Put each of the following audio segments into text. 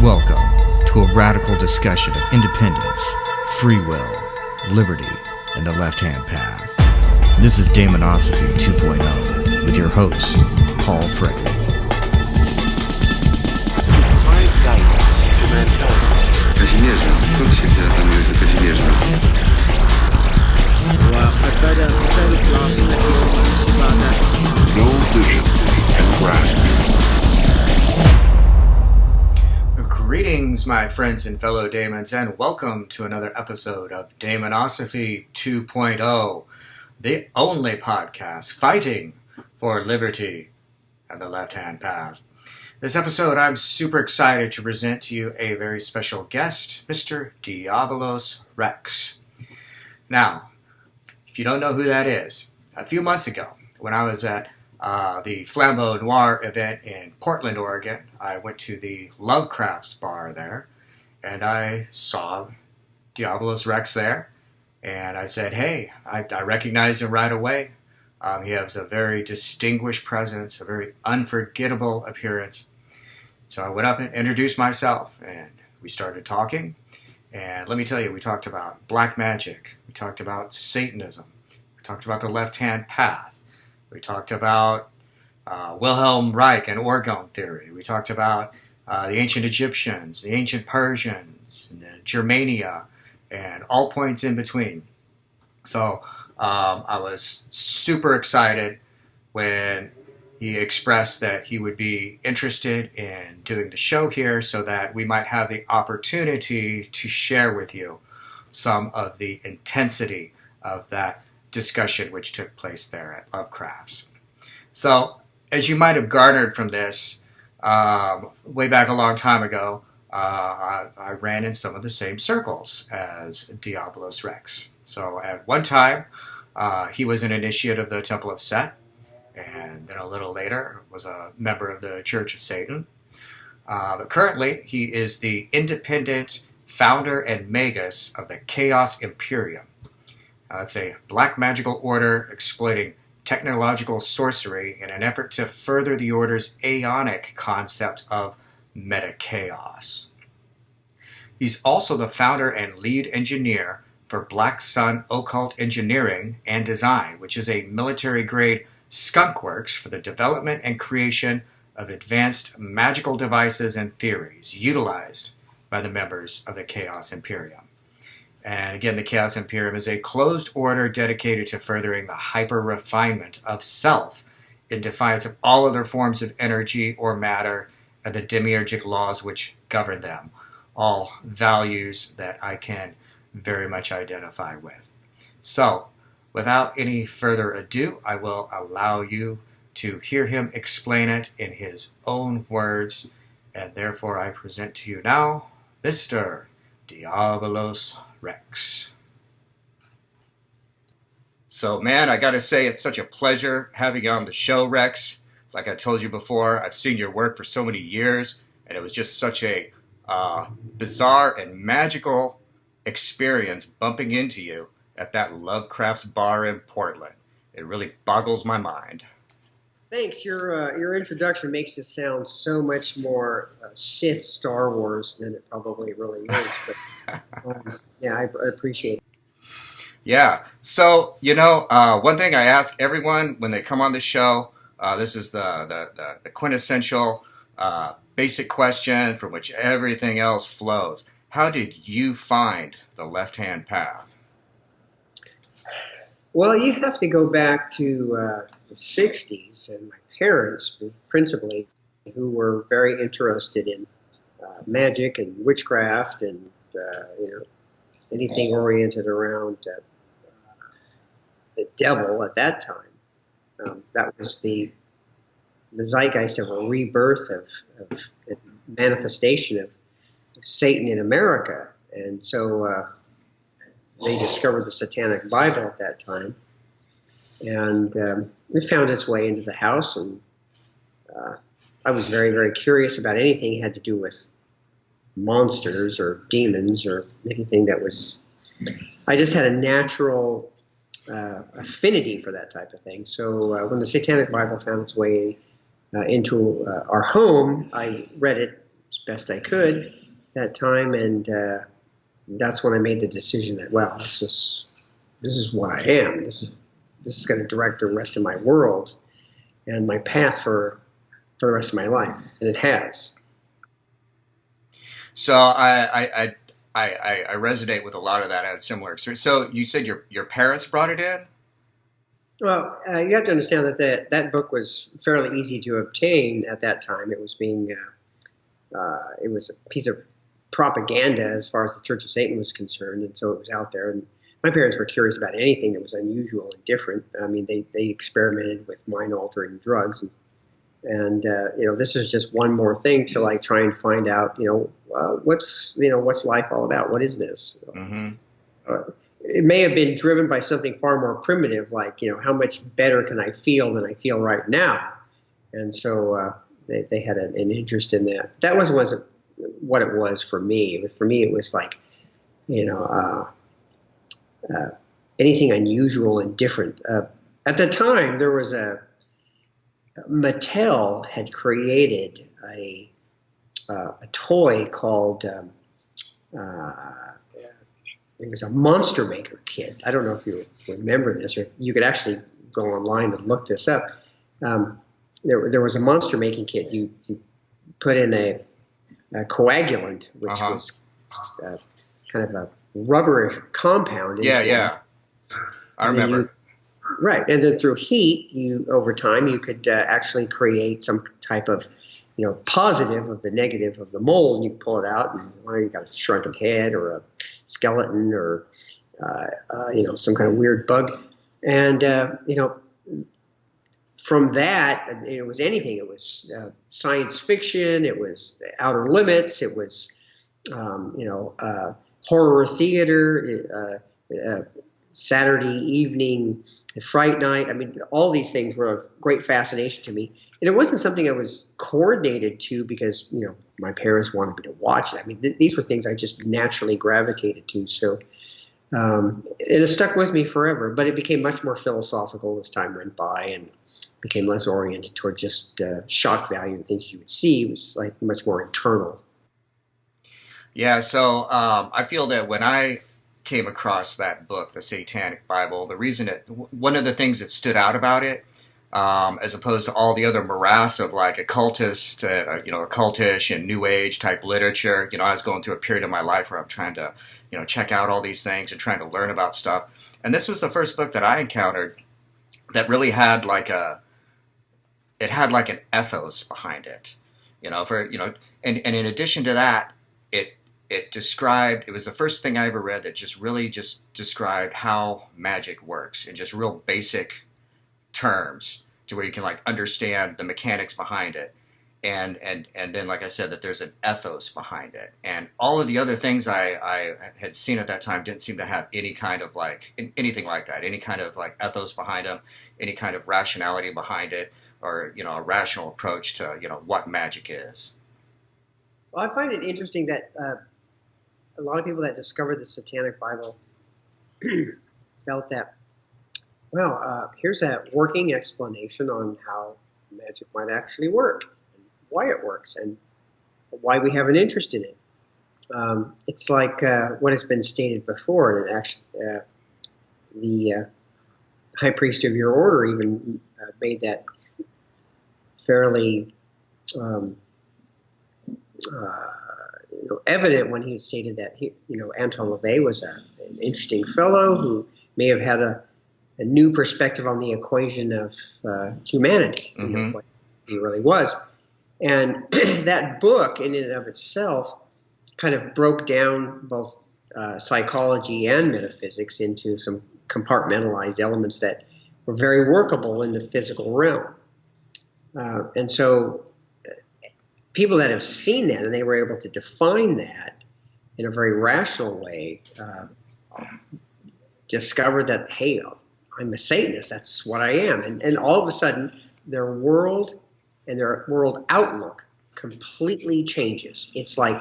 Welcome to a radical discussion of independence, free will, liberty, and the left-hand path. This is Daimonosophy 2.0 with your host, Paul Frederick. No vision can grasp. Greetings, my friends and fellow daemons, and welcome to another episode of Daimonosophy 2.0, the only podcast fighting for liberty and the left-hand path. This episode, I'm super excited to present to you a very special guest, Mr. Diabolus Rex. Now, if you don't know who that is, a few months ago, when I was at the Flambeau Noir event in Portland, Oregon, I went to the Lovecraft's bar there, and I saw Diabolus Rex there, and I said, hey, I recognized him right away. He has a very distinguished presence, a very unforgettable appearance. So I went up and introduced myself, and we started talking, and let me tell you, we talked about black magic, we talked about Satanism, we talked about the left-hand path, we talked about Wilhelm Reich and orgone theory. We talked about the ancient Egyptians, the ancient Persians, and Germania, and all points in between. So I was super excited when he expressed that he would be interested in doing the show here so that we might have the opportunity to share with you some of the intensity of that discussion which took place there at Lovecraft's. So, as you might have garnered from this, way back a long time ago, I ran in some of the same circles as Diabolus Rex. So, at one time, he was an initiate of the Temple of Set, and then a little later was a member of the Church of Satan. But currently, he is the independent founder and magus of the Chaos Imperium. It's a black magical order exploiting technological sorcery in an effort to further the order's aeonic concept of meta-chaos. He's also the founder and lead engineer for Black Sun Occult Engineering and Design, which is a military-grade skunkworks for the development and creation of advanced magical devices and theories utilized by the members of the Chaos Imperium. And again, the Chaos Imperium is a closed order dedicated to furthering the hyper-refinement of self in defiance of all other forms of energy or matter and the demiurgic laws which govern them. All values that I can very much identify with. So, without any further ado, I will allow you to hear him explain it in his own words, and therefore I present to you now, Mr. Diabolus Rex. So, man, I gotta say, it's such a pleasure having you on the show, Rex. Like I told you before, I've seen your work for so many years, and it was just such a bizarre and magical experience bumping into you at that Lovecraft's bar in Portland. It really boggles my mind. Thanks. Your introduction makes it sound so much more Sith Star Wars than it probably really is. But yeah, I appreciate it. Yeah. So, one thing I ask everyone when they come on the show, this is the quintessential basic question from which everything else flows. How did you find the left-hand path? Well, you have to go back to the 60s, and my parents, principally, who were very interested in magic and witchcraft and anything oriented around the devil at that time. That was the zeitgeist of a rebirth of a manifestation of Satan in America, and so they discovered the Satanic Bible at that time, and it found its way into the house, and I was very, very curious about anything that had to do with monsters or demons or anything that was, I just had a natural affinity for that type of thing. So when the Satanic Bible found its way into our home, I read it best I could that time, and that's when I made the decision that, well, this is what I am. This is going to direct the rest of my world and my path for the rest of my life, and it has. So I resonate with a lot of that. I had similar experience. So you said your parents brought it in? Well, you have to understand that book was fairly easy to obtain at that time. It was it was a piece of propaganda as far as the Church of Satan was concerned, and so it was out there. And my parents were curious about anything that was unusual and different. I mean, they experimented with mind-altering drugs, and this is just one more thing to like try and find out, what's life all about? What is this? Mm-hmm. It may have been driven by something far more primitive, like, how much better can I feel than I feel right now? And so they had an interest in that. That wasn't what it was for me. For me, it was like, anything unusual and different. At the time, there was Mattel had created a toy called it was a Monster Maker kit. I don't know if you remember this, or you could actually go online and look this up. There was a monster making kit. You put in a coagulant, which was kind of a rubberish compound. Yeah. I remember. Right, and then through heat, over time, you could actually create some type of, positive of the negative of the mold, and you can pull it out, and you got a shrunken head or a skeleton or, some kind of weird bug. And, from that, it was anything. It was science fiction. It was Outer Limits. It was, horror theater, Saturday evening Fright Night. I mean, all these things were of great fascination to me. And it wasn't something I was coordinated to because, my parents wanted me to watch it. I mean, these were things I just naturally gravitated to. So it has stuck with me forever, but it became much more philosophical as time went by and became less oriented toward just shock value and things you would see. It was like much more internal. Yeah, so I feel that when I came across that book, the Satanic Bible, one of the things that stood out about it, as opposed to all the other morass of like occultish and New Age type literature, I was going through a period of my life where I'm trying to, check out all these things and trying to learn about stuff. And this was the first book that I encountered that really had an ethos behind it, and in addition to that, it was the first thing I ever read that just really just described how magic works in just real basic terms to where you can like understand the mechanics behind it. And then, like I said, that there's an ethos behind it. And all of the other things I had seen at that time didn't seem to have any kind of like, anything like that, any kind of like ethos behind them, any kind of rationality behind it, or, a rational approach to, what magic is. Well, I find it interesting that a lot of people that discovered the Satanic Bible felt that, here's a working explanation on how magic might actually work, and why it works, and why we have an interest in it. It's like what has been stated before, and actually the high priest of your order even made that fairly evident when he stated that Anton LaVey was an interesting fellow who may have had a new perspective on the equation of humanity, what he really was. And that book in and of itself kind of broke down both psychology and metaphysics into some compartmentalized elements that were very workable in the physical realm. And so people that have seen that and they were able to define that in a very rational way discovered that, hey, I'm a Satanist. That's what I am. And all of a sudden, their world and their world outlook completely changes. It's like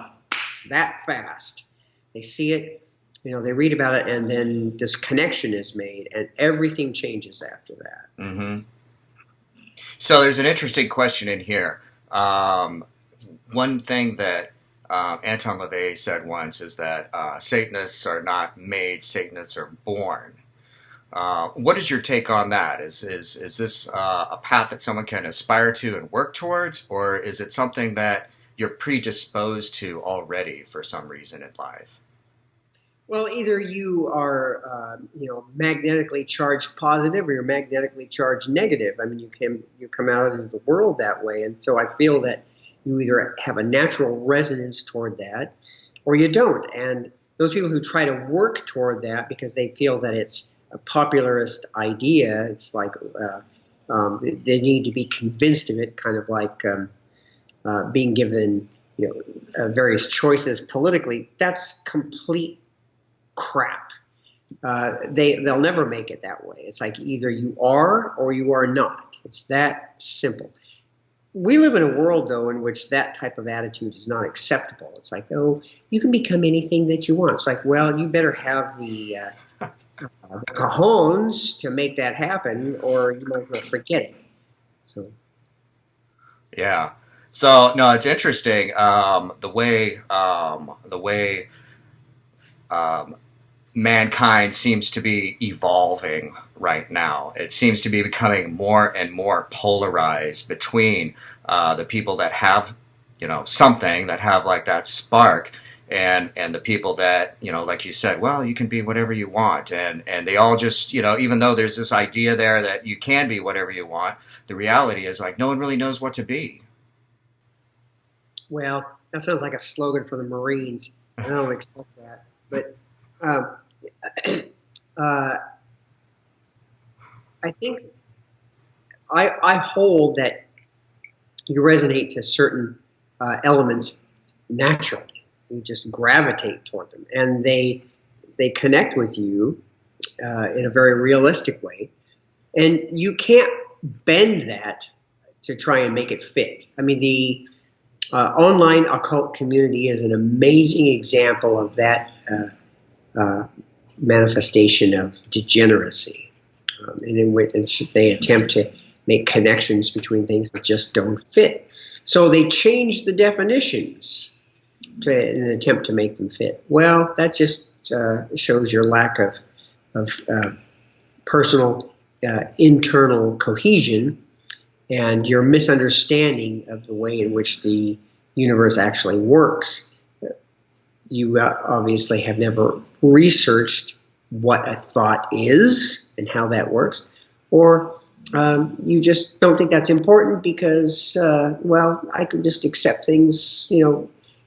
that fast. They see it, they read about it, and then this connection is made, and everything changes after that. Mm-hmm. So there's an interesting question in here. One thing that Anton LaVey said once is that Satanists are not made, Satanists are born. What is your take on that? Is this a path that someone can aspire to and work towards, or is it something that you're predisposed to already for some reason in life? Well, either you are, magnetically charged positive, or you're magnetically charged negative. I mean, you come out into the world that way, and so I feel that you either have a natural resonance toward that, or you don't. And those people who try to work toward that because they feel that it's a popularist idea, it's like they need to be convinced of it, kind of like being given various choices politically. That's complete crap. They'll never make it that way. It's like either you are or you are not. It's that simple. We live in a world, though, in which that type of attitude is not acceptable. It's like, oh, you can become anything that you want. It's like, well, you better have the cajones to make that happen, or you might as well forget it. So, yeah. So no, it's interesting the way mankind seems to be evolving right now. It seems to be becoming more and more polarized between the people that have, something, that have like that spark, and the people that, like you said, well, you can be whatever you want. And they all just, even though there's this idea there that you can be whatever you want, the reality is like no one really knows what to be. Well, that sounds like a slogan for the Marines. I don't accept that. But I think I hold that you resonate to certain elements naturally. You just gravitate toward them, and they connect with you in a very realistic way. And you can't bend that to try and make it fit. I mean, the online occult community is an amazing example of that manifestation of degeneracy, and in which they attempt to make connections between things that just don't fit. So they change the definitions in an attempt to make them fit. Well, that just shows your lack of personal internal cohesion and your misunderstanding of the way in which the universe actually works. You obviously have never researched what a thought is and how that works, or you just don't think that's important because, I can just accept things,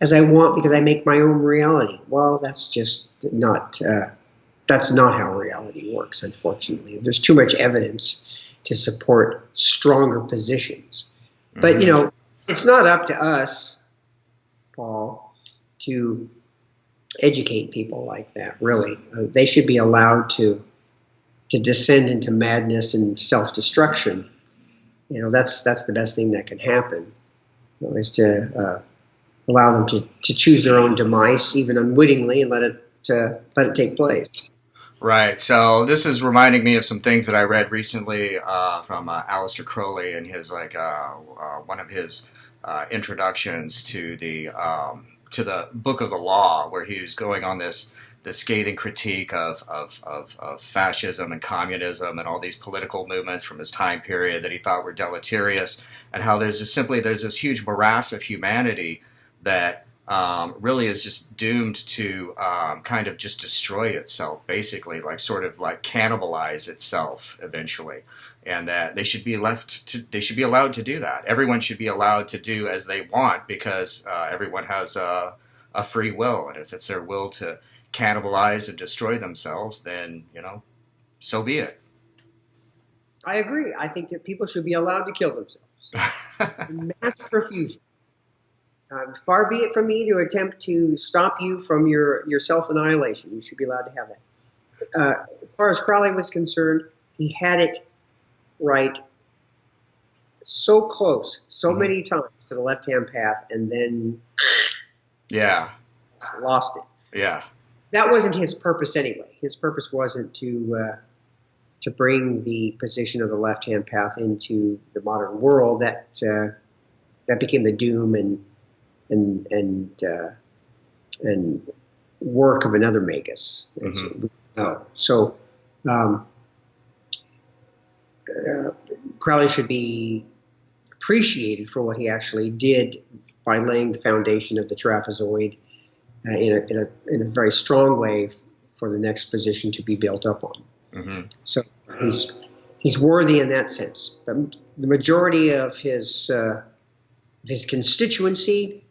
as I want because I make my own reality. Well, that's just not how reality works, unfortunately. There's too much evidence to support stronger positions. But, it's not up to us, Paul, to educate people like that, really. They should be allowed to descend into madness and self-destruction. That's the best thing that can happen, is to allow them to choose their own demise, even unwittingly, and let it take place. Right. So this is reminding me of some things that I read recently from Aleister Crowley in his one of his introductions to the Book of the Law, where he was going on this scathing critique of fascism and communism and all these political movements from his time period that he thought were deleterious, and how there's this huge morass of humanity that really is just doomed to kind of just destroy itself, basically, sort of cannibalize itself eventually, and that they should be allowed to do that. Everyone should be allowed to do as they want, because everyone has a free will, and if it's their will to cannibalize and destroy themselves, then so be it. I agree. I think that people should be allowed to kill themselves. Mass profusion. Far be it from me to attempt to stop you from your self-annihilation. You should be allowed to have that. As far as Crowley was concerned, he had it right so close, so many times to the left-hand path, and then lost it. Yeah. That wasn't his purpose anyway. His purpose wasn't to bring the position of the left-hand path into the modern world. That became the doom and and work of another magus. So Crowley should be appreciated for what he actually did by laying the foundation of the trapezoid in a very strong way for the next position to be built up on. So he's worthy in that sense. But the majority of his constituency,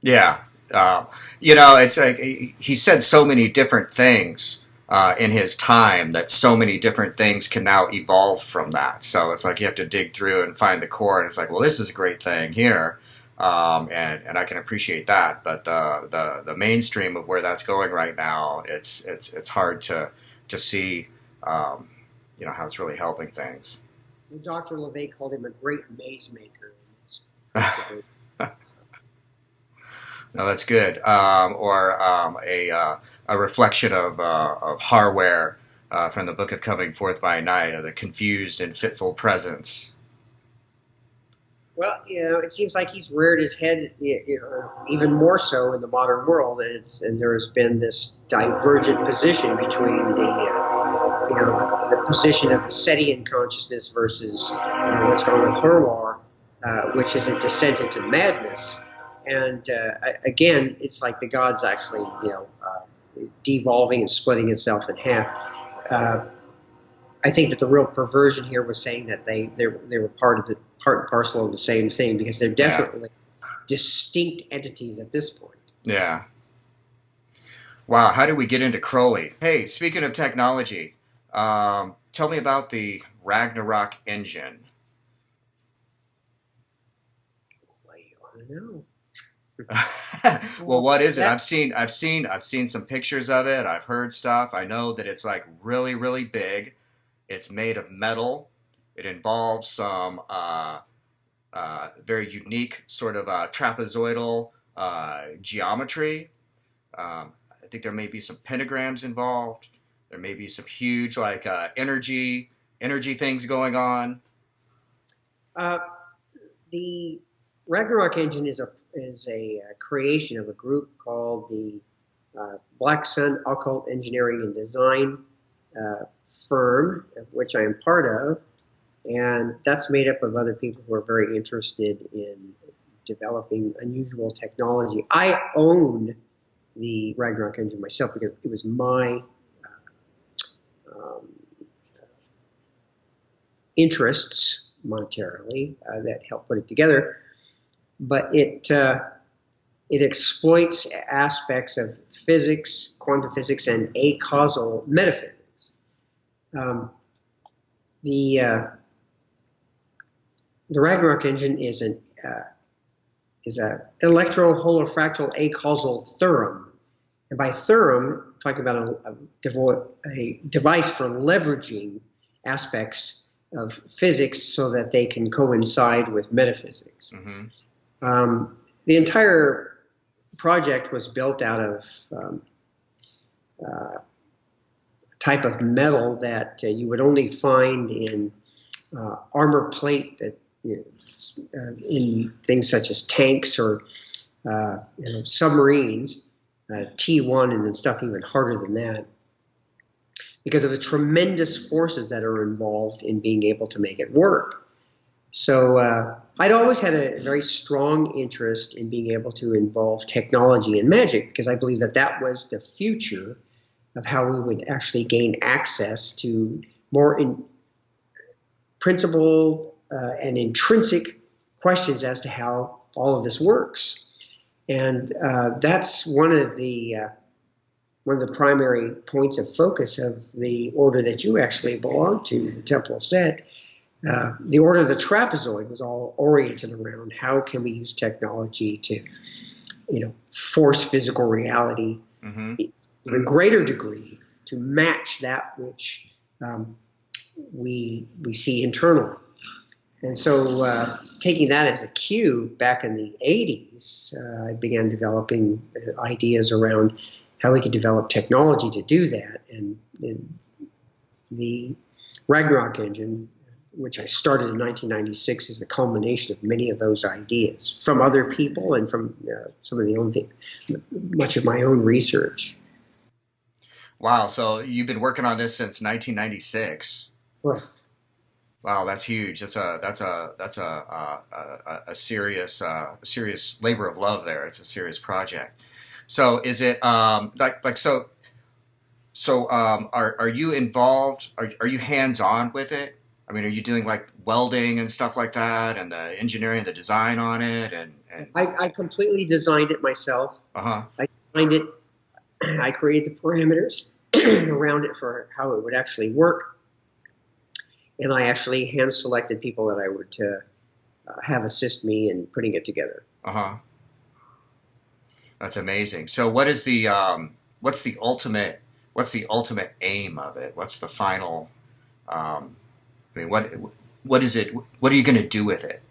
it's like he said so many different things in his time that so many different things can now evolve from that. So it's like you have to dig through and find the core, and it's like, well, this is a great thing here, and I can appreciate that. But the mainstream of where that's going right now, it's hard to see, how it's really helping things. Dr. LeVay called him a great maze maker. No, that's good. Or a reflection of Harware from the Book of Coming Forth by Night, of the confused and fitful presence. Well, it seems like he's reared his head, even more so in the modern world, and there's been this divergent position between the position of the Setian consciousness versus what's going on with Harware, which is a descent into madness. And again, it's like the gods actually, devolving and splitting itself in half. I think that the real perversion here was saying that they were part and parcel of the same thing, because they're definitely distinct entities at this point. Yeah. Wow, how did we get into Crowley? Hey, speaking of technology, tell me about the Ragnarok Engine. What do you want to know? Well, what is it? I've seen some pictures of it. I've heard stuff. I know that it's like really, really big. It's made of metal. It involves some very unique sort of trapezoidal geometry. I think there may be some pentagrams involved. There may be some huge energy things going on. The Ragnarok Engine is a creation of a group called the Black Sun Occult Engineering and Design firm, of which I am part of, and that's made up of other people who are very interested in developing unusual technology. I own the Ragnarok Engine myself because it was my interests monetarily that helped put it together. But it exploits aspects of physics, quantum physics, and acausal metaphysics. The Ragnarok Engine is an electro-holofractal acausal theorem, and by theorem, I'm talking about a device for leveraging aspects of physics so that they can coincide with metaphysics. The entire project was built out of a type of metal that you would only find in armor plate that in things such as tanks or submarines, T1, and then stuff even harder than that, because of the tremendous forces that are involved in being able to make it work. So I'd always had a very strong interest in being able to involve technology and magic, because I believe that was the future of how we would actually gain access to more principled and intrinsic questions as to how all of this works. And that's one of the primary points of focus of the order that you actually belong to, the Temple of Set. The order of the trapezoid was all oriented around how can we use technology to, force physical reality to a greater degree to match that which we see internally. And so taking that as a cue, back in the 80s, I began developing ideas around how we could develop technology to do that. And the Ragnarok Engine which I started in 1996, is the culmination of many of those ideas from other people and from some of much of my own research. Wow, so you've been working on this since 1996. Right. Wow, that's huge. That's a serious labor of love there. It's a serious project. So is it are you involved? Are you hands on with it? I mean, are you doing like welding and stuff like that, and the engineering, the design on it, and I completely designed it myself. Uh-huh. I designed it. I created the parameters around it for how it would actually work, and I actually hand selected people that I would have assist me in putting it together. Uh-huh. That's amazing. So what is the what's the ultimate aim of it? What's the final what is it? What are you going to do with it?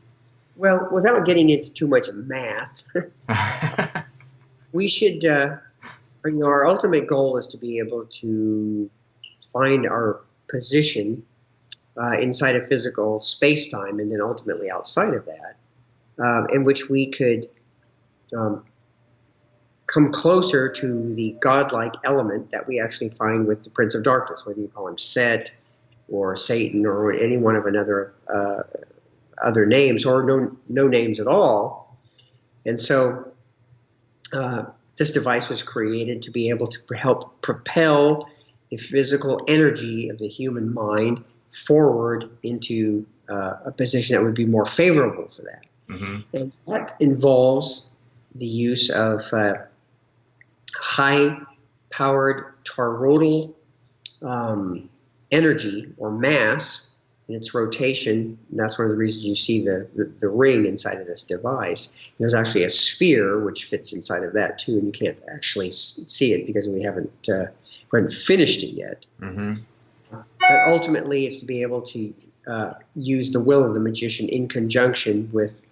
Well, without getting into too much math, we should our ultimate goal is to be able to find our position inside of physical space-time, and then ultimately outside of that, in which we could come closer to the godlike element that we actually find with the Prince of Darkness, whether you call him Set or Satan or any one of another other names, or no names at all. And so this device was created to be able to help propel the physical energy of the human mind forward into a position that would be more favorable for that. Mm-hmm. And that involves the use of high-powered toroidal energy or mass in its rotation. And that's one of the reasons you see the ring inside of this device. There's actually a sphere which fits inside of that too, and you can't actually see it because we haven't finished it yet. Mm-hmm. But ultimately, it's to be able to use the will of the magician in conjunction with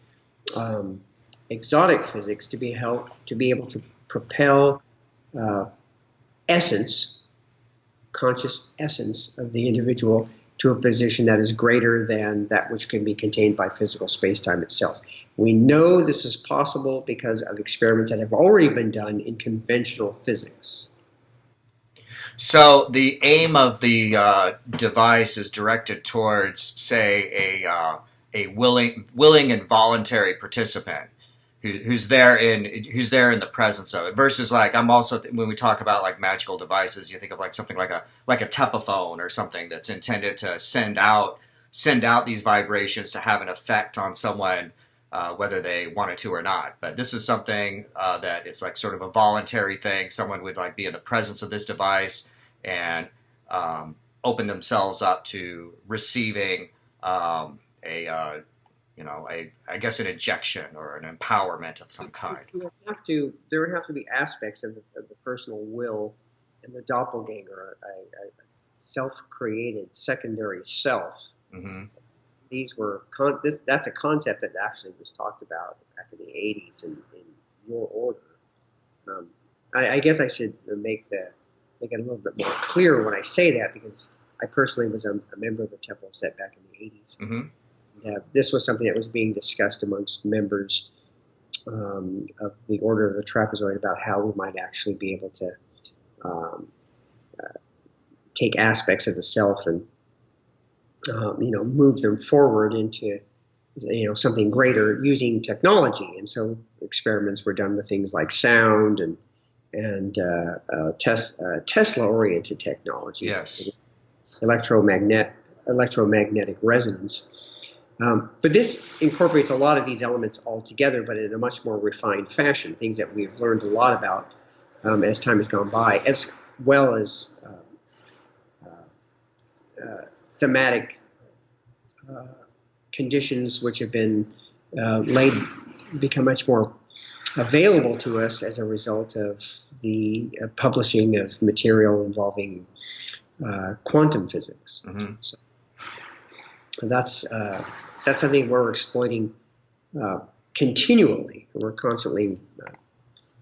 exotic physics to be able to propel conscious essence of the individual to a position that is greater than that which can be contained by physical space-time itself. We know this is possible because of experiments that have already been done in conventional physics. So the aim of the device is directed towards, say, a willing and voluntary participant who's there in the presence of it. Versus, like, I'm also, when we talk about like magical devices, you think of like something like a telephone or something that's intended to send out these vibrations to have an effect on someone, whether they want it to or not. But this is something that is like sort of a voluntary thing. Someone would like be in the presence of this device and open themselves up to receiving I guess an injection or an empowerment of some kind. There would have to be aspects of the personal will and the doppelganger, a self-created secondary self. Mm-hmm. These were that's a concept that actually was talked about back in the 80s in your order. I guess I should make it a little bit more clear when I say that, because I personally was a member of the Temple set back in the 80s. Mm-hmm. This was something that was being discussed amongst members of the Order of the Trapezoid about how we might actually be able to take aspects of the self and move them forward into something greater using technology. And so experiments were done with things like sound and Tesla-oriented technology. Yes. Electromagnetic resonance. But this incorporates a lot of these elements all together, but in a much more refined fashion, things that we've learned a lot about as time has gone by, as well as thematic conditions which have been become much more available to us as a result of the publishing of material involving quantum physics. Mm-hmm. So that's something we're exploiting continually. We're constantly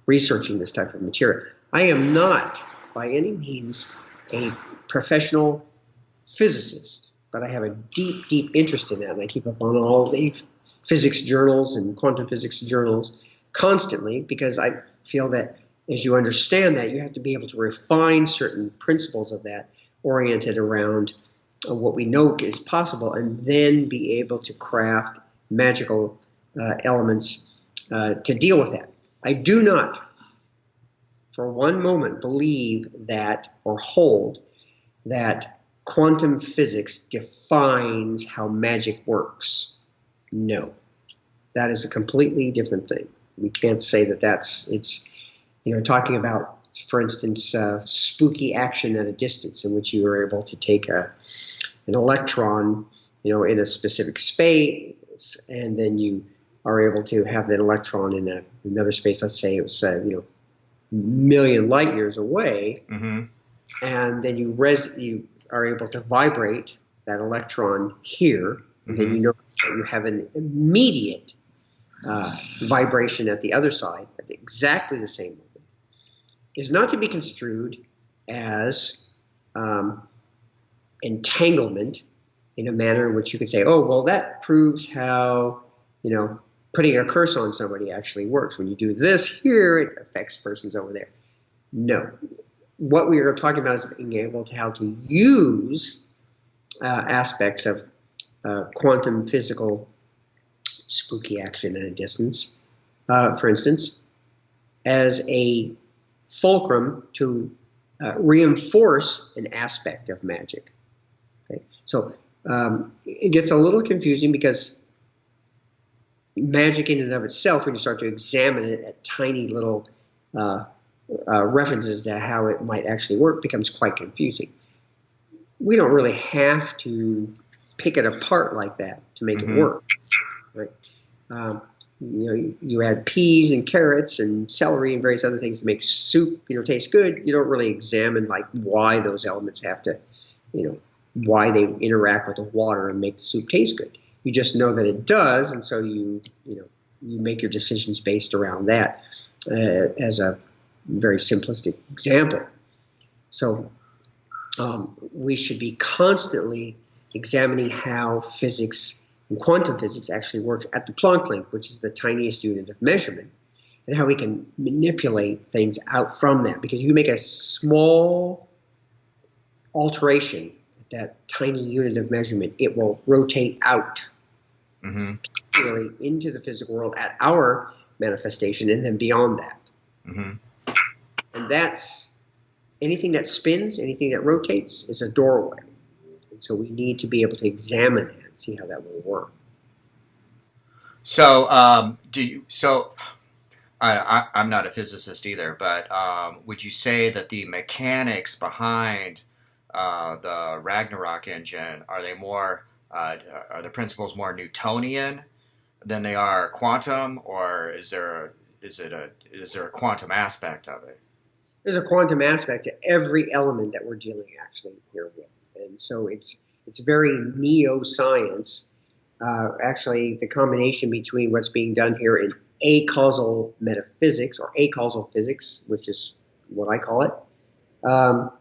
researching this type of material. I am not by any means a professional physicist, but I have a deep, deep interest in that, and I keep up on all the physics journals and quantum physics journals constantly, because I feel that as you understand that, you have to be able to refine certain principles of that, oriented around what we know is possible, and then be able to craft magical elements to deal with that. I do not, for one moment, believe that or hold that quantum physics defines how magic works. No, that is a completely different thing. We can't say that it's talking about, for instance, spooky action at a distance, in which you are able to take an electron, in a specific space, and then you are able to have that electron in another space. Let's say it was, million light years away, and then you are able to vibrate that electron here, and then you notice that you have an immediate vibration at the other side at exactly the same moment, is not to be construed as entanglement in a manner in which you could say, oh, well, that proves how, putting a curse on somebody actually works. When you do this here, it affects persons over there. No. What we are talking about is being able to how to use aspects of quantum physical spooky action at a distance, for instance, as a fulcrum to reinforce an aspect of magic. Okay? So it gets a little confusing, because magic in and of itself, when you start to examine it at tiny little references to how it might actually work, becomes quite confusing. We don't really have to pick it apart like that to make it work. Right? You add peas and carrots and celery and various other things to make soup, taste good. You don't really examine why those elements have to, why they interact with the water and make the soup taste good. You just know that it does, and so you make your decisions based around that, as a very simplistic example. So we should be constantly examining how physics and quantum physics actually works at the Planck length, which is the tiniest unit of measurement, and how we can manipulate things out from that. Because if you make a small alteration at that tiny unit of measurement, it will rotate out particularly into the physical world at our manifestation, and then beyond that. And that's anything that spins, anything that rotates is a doorway. And so we need to be able to examine that and see how that will work. So, I'm not a physicist either, but would you say that the mechanics behind the Ragnarok engine, are the principles more Newtonian than they are quantum, or is there a quantum aspect of it? There's a quantum aspect to every element that we're dealing actually here with, and so it's very neo-science. Actually, the combination between what's being done here in acausal metaphysics, or acausal physics, which is what I call it, and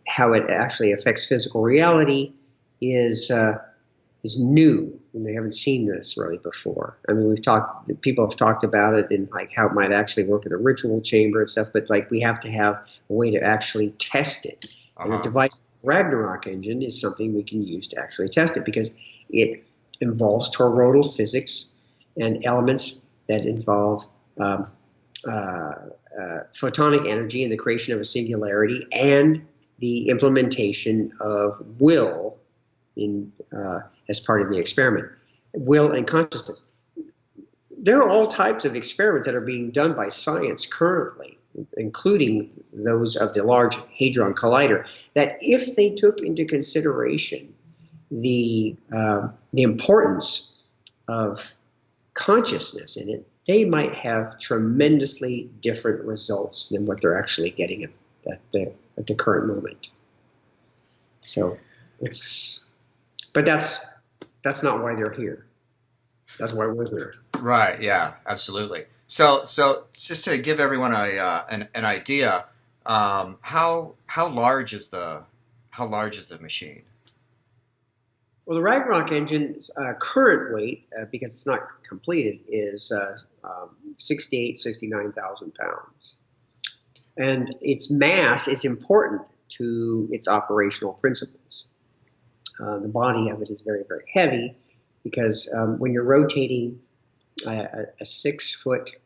how it actually affects physical reality is new. And they haven't seen this really before. I mean, people have talked about it in how it might actually work in a ritual chamber and stuff, but we have to have a way to actually test it. And a device, Ragnarok Engine, is something we can use to actually test it, because it involves toroidal physics and elements that involve photonic energy and the creation of a singularity, and the implementation of will as part of the experiment. Will and consciousness. There are all types of experiments that are being done by science currently, including those of the Large Hadron Collider, that if they took into consideration the importance of consciousness in it, they might have tremendously different results than what they're actually getting at the current moment. So but that's not why they're here. That's why we're here. Right. Yeah. Absolutely. So just to give everyone an idea, how large is the machine? Well, the Ragnarok Engine's current weight, because it's not completed, is 69,000 pounds. And its mass is important to its operational principles. The body of it is very, very heavy because when you're rotating a 6-foot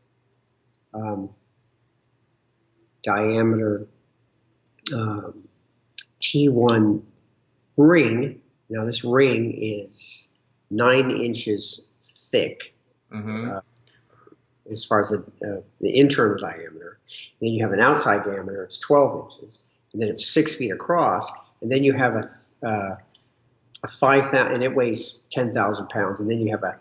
diameter T1 ring, now this ring is 9 inches thick as far as the internal diameter. Then you have an outside diameter, it's 12 inches, and then it's 6 feet across, and then you have a 5,000, and it weighs 10,000 pounds, and then you have a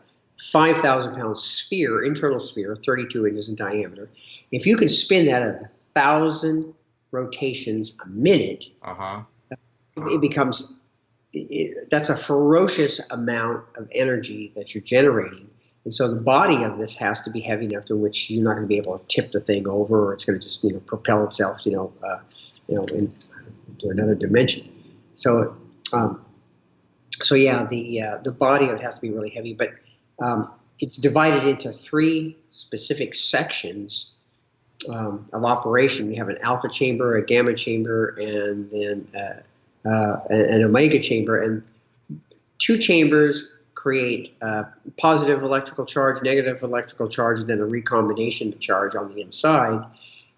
5,000 pound sphere, internal sphere, 32 inches in diameter. If you can spin that at 1,000 rotations a minute, it becomes, that's a ferocious amount of energy that you're generating. And so the body of this has to be heavy enough to which you're not going to be able to tip the thing over, or it's going to just propel itself into another dimension. So yeah, the body of it has to be really heavy, but it's divided into 3 specific sections of operation. We have an alpha chamber, a gamma chamber, and then an omega chamber. And 2 chambers create positive electrical charge, negative electrical charge, and then a recombination charge on the inside.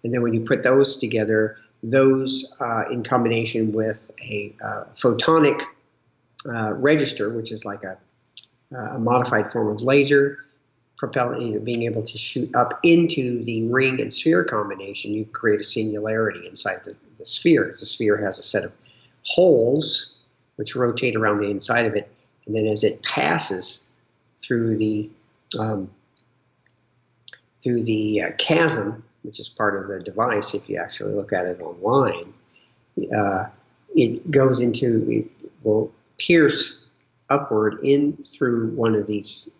And then when you put those together, those in combination with a photonic register, which is like a modified form of laser, propelling, being able to shoot up into the ring and sphere combination, you create a singularity inside the sphere. The sphere has a set of holes which rotate around the inside of it, and then as it passes through the chasm, which is part of the device, if you actually look at it online, it goes into, it will pierce upward in through one of these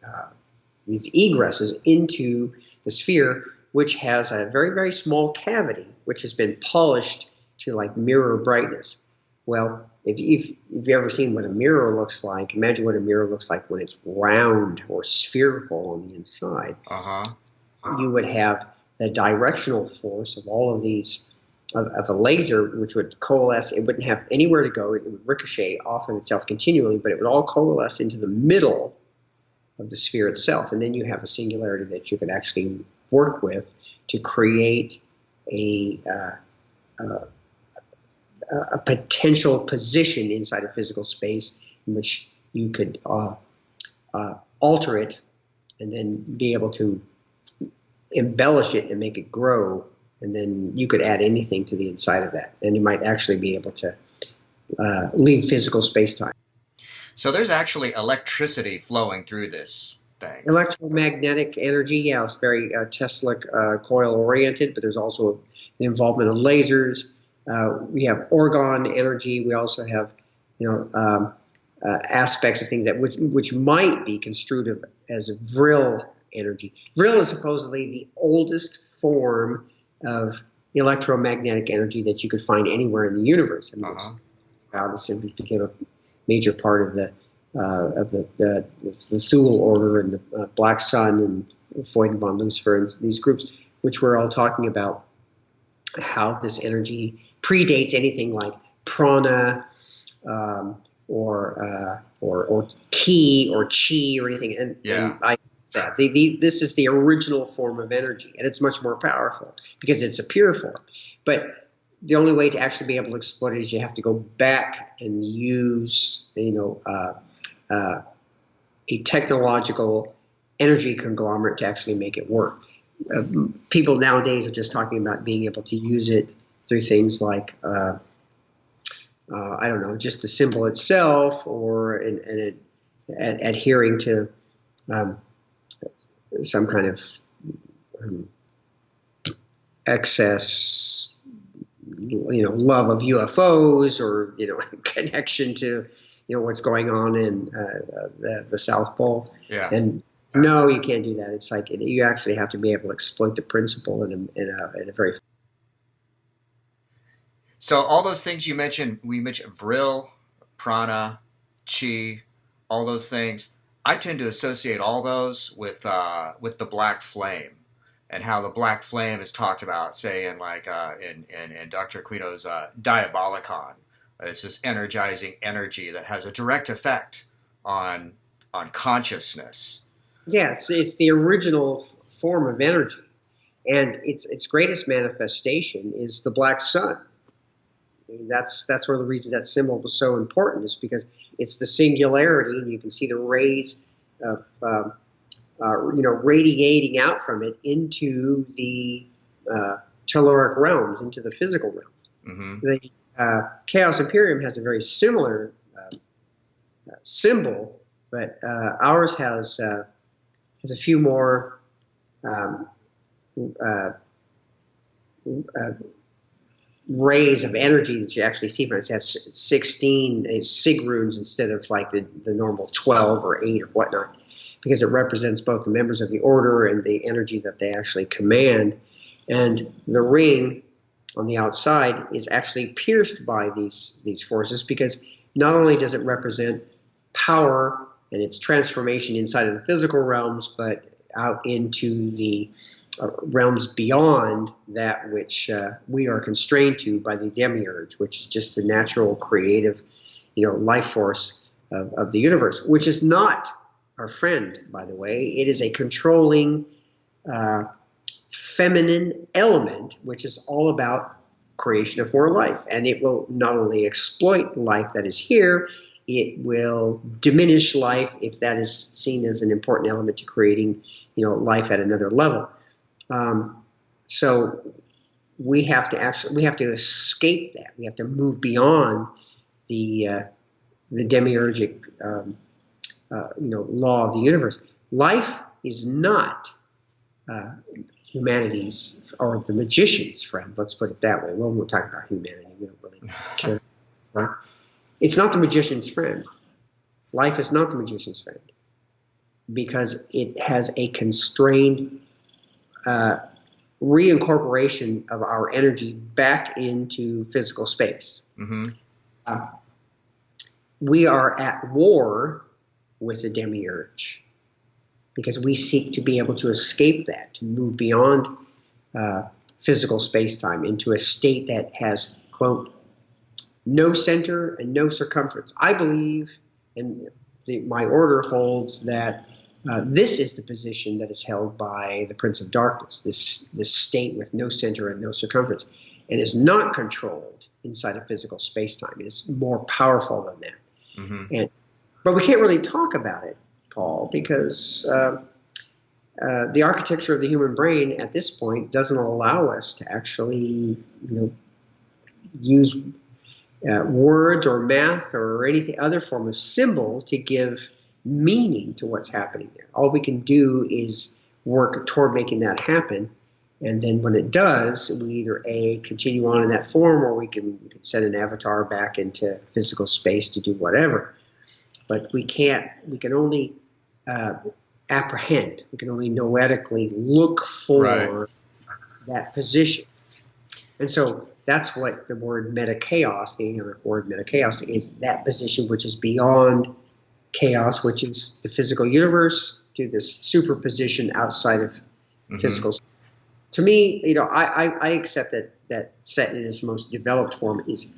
egresses into the sphere, which has a very, very small cavity, which has been polished to like mirror brightness. Well, if you've ever seen what a mirror looks like, imagine what a mirror looks like when it's round or spherical on the inside. You would have the directional force of all of these, of a laser, which would coalesce. It wouldn't have anywhere to go. It would ricochet off of itself continually, but it would all coalesce into the middle of the sphere itself. And then you have a singularity that you could actually work with to create a potential position inside a physical space in which you could alter it and then be able to embellish it and make it grow, and then you could add anything to the inside of that, and you might actually be able to leave physical space-time. So there's actually electricity flowing through this thing. Electromagnetic energy, yeah, it's very Tesla coil-oriented, but there's also the involvement of lasers. We have orgone energy. We also have, aspects of things that which might be construed as Vril energy. Vril is supposedly the oldest form of electromagnetic energy that you could find anywhere in the universe. I mean, it became a major part of the Thule order and the Black Sun and Freud von Lucifer and these groups, which were all talking about how this energy predates anything like prana or ki or chi or anything. And this is the original form of energy, and it's much more powerful because it's a pure form. But the only way to actually be able to exploit it is you have to go back and use, a technological energy conglomerate to actually make it work. People nowadays are just talking about being able to use it through things like, I don't know, just the symbol itself, or adhering to some kind of excess, love of UFOs, or connection to what's going on in the South Pole. Yeah. And no, you can't do that. It's like you actually have to be able to exploit the principle in a very. So all those things you mentioned, we mentioned Vril, prana, chi. all those things. I tend to associate all those with the black flame, and how the black flame is talked about, say in in Dr. Aquino's Diabolicon. It's this energizing energy that has a direct effect on consciousness. Yes, it's the original form of energy, and its greatest manifestation is the black sun. I mean, that's one of the reasons that symbol was so important, is because it's the singularity, and you can see the rays of radiating out from it into the telluric realms, into the physical realms. Mm-hmm. The Chaos Imperium has a very similar symbol, but ours has a few more rays of energy that you actually see from it. It has 16 sig runes instead of like the normal 12 or 8 or whatnot, because it represents both the members of the order and the energy that they actually command. And the ring on the outside is actually pierced by these forces, because not only does it represent power and its transformation inside of the physical realms, but out into the realms beyond that which we are constrained to by the demiurge, which is just the natural creative, life force of the universe, which is not our friend, by the way. It is a controlling feminine element, which is all about creation of more life. And it will not only exploit life that is here, it will diminish life if that is seen as an important element to creating, life at another level. So we have to escape that. We have to move beyond the demiurgic, law of the universe. Life is not humanity's or the magician's friend. Let's put it that way. Well, we'll talk about humanity. We don't really care. Right? It's not the magician's friend. Life is not the magician's friend, because it has a constrained reincorporation of our energy back into physical space. Mm-hmm. We are at war with the demiurge, because we seek to be able to escape that, to move beyond physical space-time into a state that has, quote, no center and no circumference. I believe, and my order holds, that this is the position that is held by the Prince of Darkness, this state with no center and no circumference, and is not controlled inside of physical space-time. It is more powerful than that. Mm-hmm. But we can't really talk about it, Paul, because the architecture of the human brain at this point doesn't allow us to actually, use words or math or anything other form of symbol to give meaning to what's happening there. All we can do is work toward making that happen, and then when it does, we either continue on in that form, or we can send an avatar back into physical space to do whatever. But we can only apprehend. We can only noetically look for that position. And so that's what the word meta-chaos, the English word meta-chaos, is, that position which is beyond chaos, which is the physical universe, to this superposition outside of physical. To me, I accept that set in its most developed form is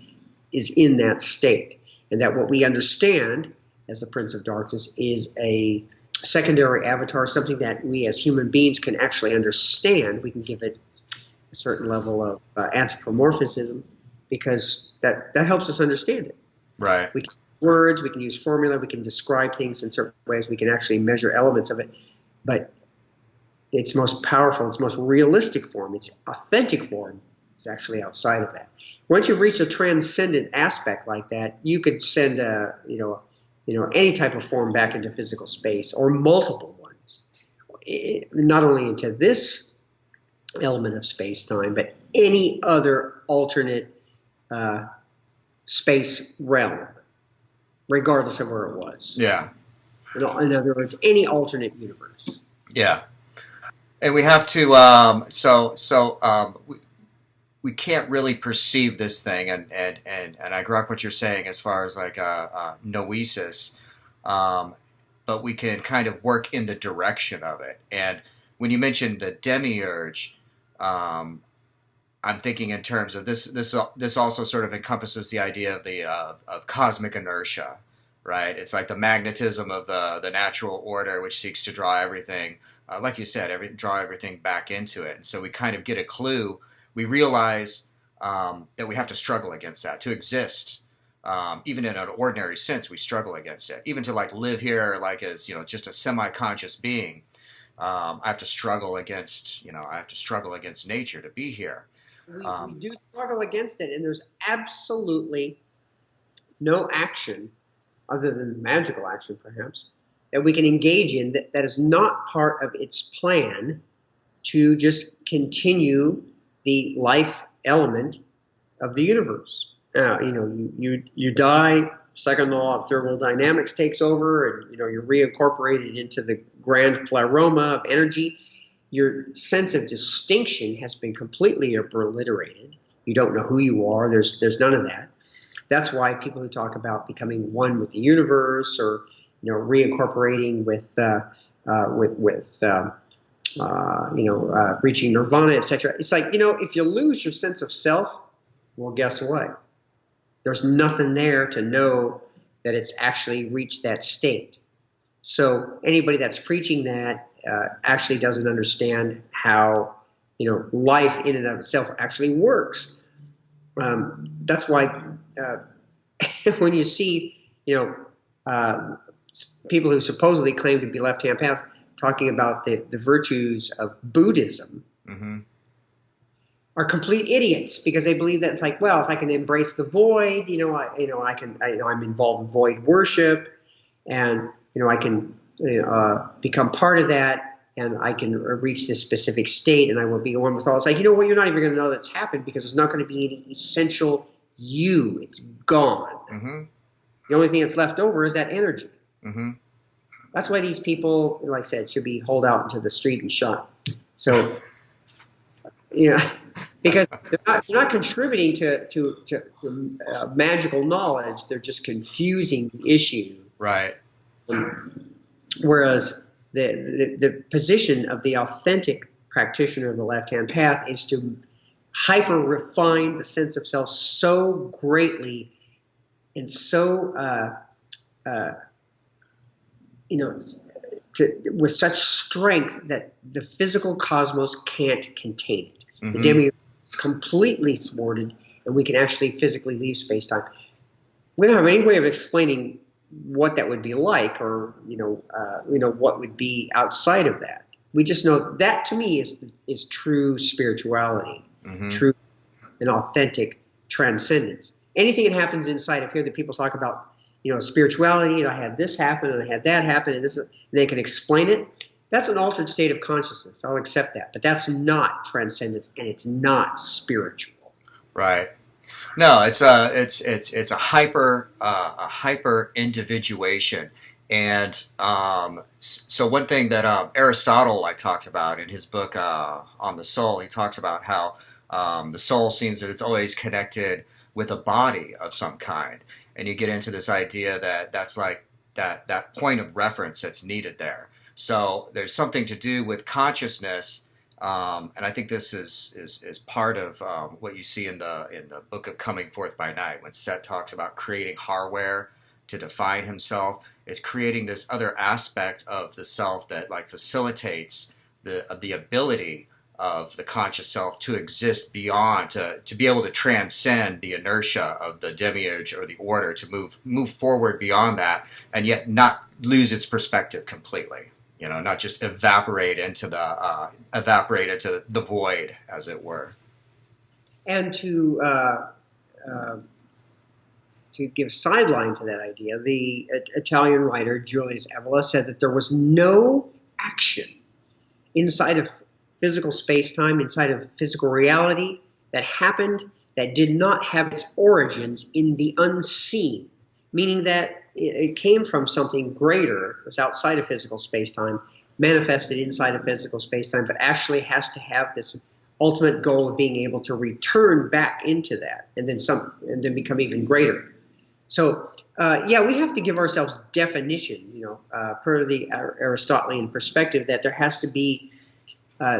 in that state, and that what we understand as the Prince of Darkness is a secondary avatar, something that we as human beings can actually understand. We can give it a certain level of anthropomorphism, because that helps us understand it. Right. We can use words, we can use formula, we can describe things in certain ways, we can actually measure elements of it, but its most powerful, its most realistic form, its authentic form, is actually outside of that. Once you've reached a transcendent aspect like that, you could send any type of form back into physical space, or multiple ones, not only into this element of space-time, but any other alternate space realm, regardless of where it was. Yeah. In other words, any alternate universe. Yeah. And we have to, we can't really perceive this thing, and I grok what you're saying as far as like noesis. but we can kind of work in the direction of it. And when you mentioned the demiurge, I'm thinking in terms of this also sort of encompasses the idea of of cosmic inertia, right? It's like the magnetism of the natural order, which seeks to draw everything, like you said, draw everything back into it. And so we kind of get a clue. We realize that we have to struggle against that to exist. Even in an ordinary sense, we struggle against it. Even to like live here, like as just a semi-conscious being, I have to struggle against nature to be here. We do struggle against it, and there's absolutely no action, other than magical action, perhaps, that we can engage in that is not part of its plan to just continue the life element of the universe. You die, second law of thermodynamics takes over, and you're reincorporated into the grand pleroma of energy. Your sense of distinction has been completely obliterated. You don't know who you are. There's none of that. That's why people who talk about becoming one with the universe, or reincorporating with reaching nirvana, etc. It's like, if you lose your sense of self, well, guess what? There's nothing there to know that it's actually reached that state. So anybody that's preaching that actually doesn't understand how life in and of itself actually works. That's why when you see people who supposedly claim to be left-hand paths talking about the virtues of Buddhism, mm-hmm. are complete idiots, because they believe that it's like, well, if I can embrace the void, I'm involved in void worship, and I can become part of that, and I can reach this specific state, and I will be one with all. It's like, you're not even going to know that's happened, because there's not going to be any essential you. It's gone. Mm-hmm. The only thing that's left over is that energy. Mm-hmm. That's why these people, like I said, should be hauled out into the street and shot. So, because they're not contributing to magical knowledge. They're just confusing the issue. Right. Whereas the position of the authentic practitioner of the left-hand path is to hyper refine the sense of self so greatly and so with such strength that the physical cosmos can't contain it. Mm-hmm. The demiurge is completely thwarted, and we can actually physically leave space-time. We don't have any way of explaining what that would be like, or what would be outside of that. We just know that, to me, is true spirituality, mm-hmm. true and authentic transcendence. Anything that happens inside of here that people talk about, spirituality, I had this happen and I had that happen, and they can explain it. That's an altered state of consciousness. I'll accept that, but that's not transcendence, and it's not spiritual. Right. No, it's a hyper individuation, and so one thing that Aristotle talked about in his book on the soul, he talks about how the soul seems that it's always connected with a body of some kind, and you get into this idea that that's like that point of reference that's needed there. So there's something to do with consciousness. And I think this is part of what you see in the book of Coming Forth by Night, when Set talks about creating hardware to define himself. It's creating this other aspect of the self that facilitates the ability of the conscious self to exist beyond, to be able to transcend the inertia of the demiurge or the order, to move forward beyond that, and yet not lose its perspective completely. Not just evaporate into the void, as it were. And to give sideline to that idea, the Italian writer Julius Evola said that there was no action inside of physical space-time, inside of physical reality, that happened that did not have its origins in the unseen, meaning that it came from something greater. It was outside of physical space-time, manifested inside of physical space-time, but actually has to have this ultimate goal of being able to return back into that, and then become even greater. So Yeah, we have to give ourselves definition, per the Aristotelian perspective, that there has to be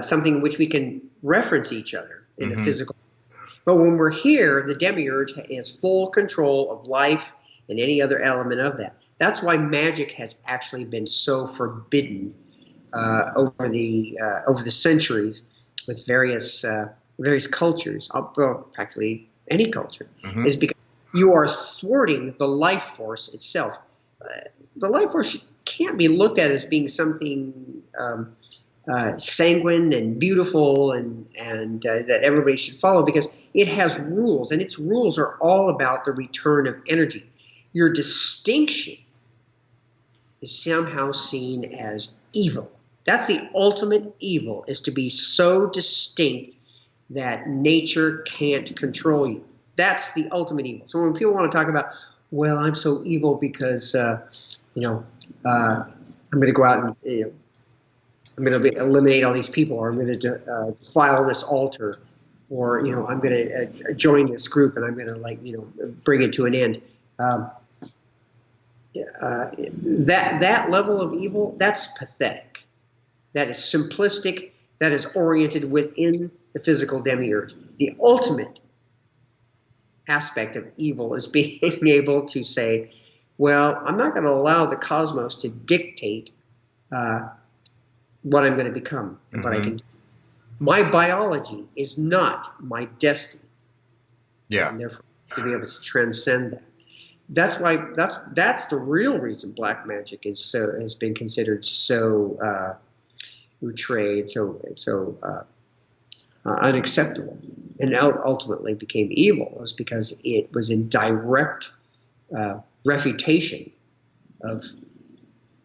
something in which we can reference each other in a physical. But when we're here, the demiurge has full control of life and any other element of that. That's why magic has actually been so forbidden over the centuries with various cultures, well, practically any culture, is because you are thwarting the life force itself. The life force can't be looked at as being something sanguine and beautiful and that everybody should follow, because it has rules, and its rules are all about the return of energy. Your distinction is somehow seen as evil. That's the ultimate evil, is to be so distinct that nature can't control you. That's the ultimate evil. So when people want to talk about, well, I'm so evil because, I'm going to go out and, I'm going to eliminate all these people, or I'm going to defile this altar, or, I'm going to join this group and I'm going to bring it to an end. That level of evil, that's pathetic. That is simplistic. That is oriented within the physical demiurge. The ultimate aspect of evil is being able to say, well, I'm not going to allow the cosmos to dictate what I'm going to become and what I can do. My biology is not my destiny. Yeah. And therefore, to be able to transcend that. That's why that's the real reason black magic has been considered so outré, so unacceptable, and ultimately became evil. It was because it was in direct refutation of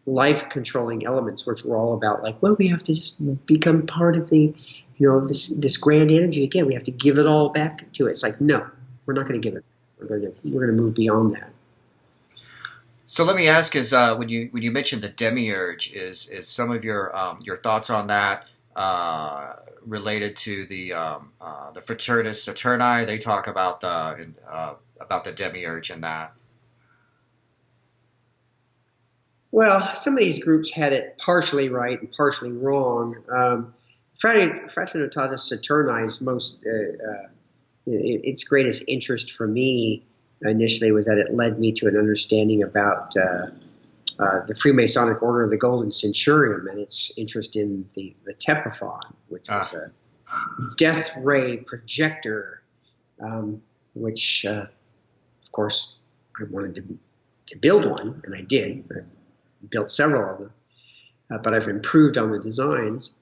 life-controlling elements, which were all about we have to just become part of the, this grand energy again. We have to give it all back to it. It's like, no, we're not going to give it. We're going to move beyond that. So let me ask: is when you mentioned the demiurge, is some of your thoughts on that related to the Fraternis Saturni? They talk about the demiurge and that. Well, some of these groups had it partially right and partially wrong. Fraternitatis Saturni's its greatest interest for me initially was that it led me to an understanding about the Freemasonic Order of the Golden Centurion and its interest in the Tepophon, which was a death ray projector, which, of course, I wanted to build one, and I did. I built several of them, but I've improved on the designs.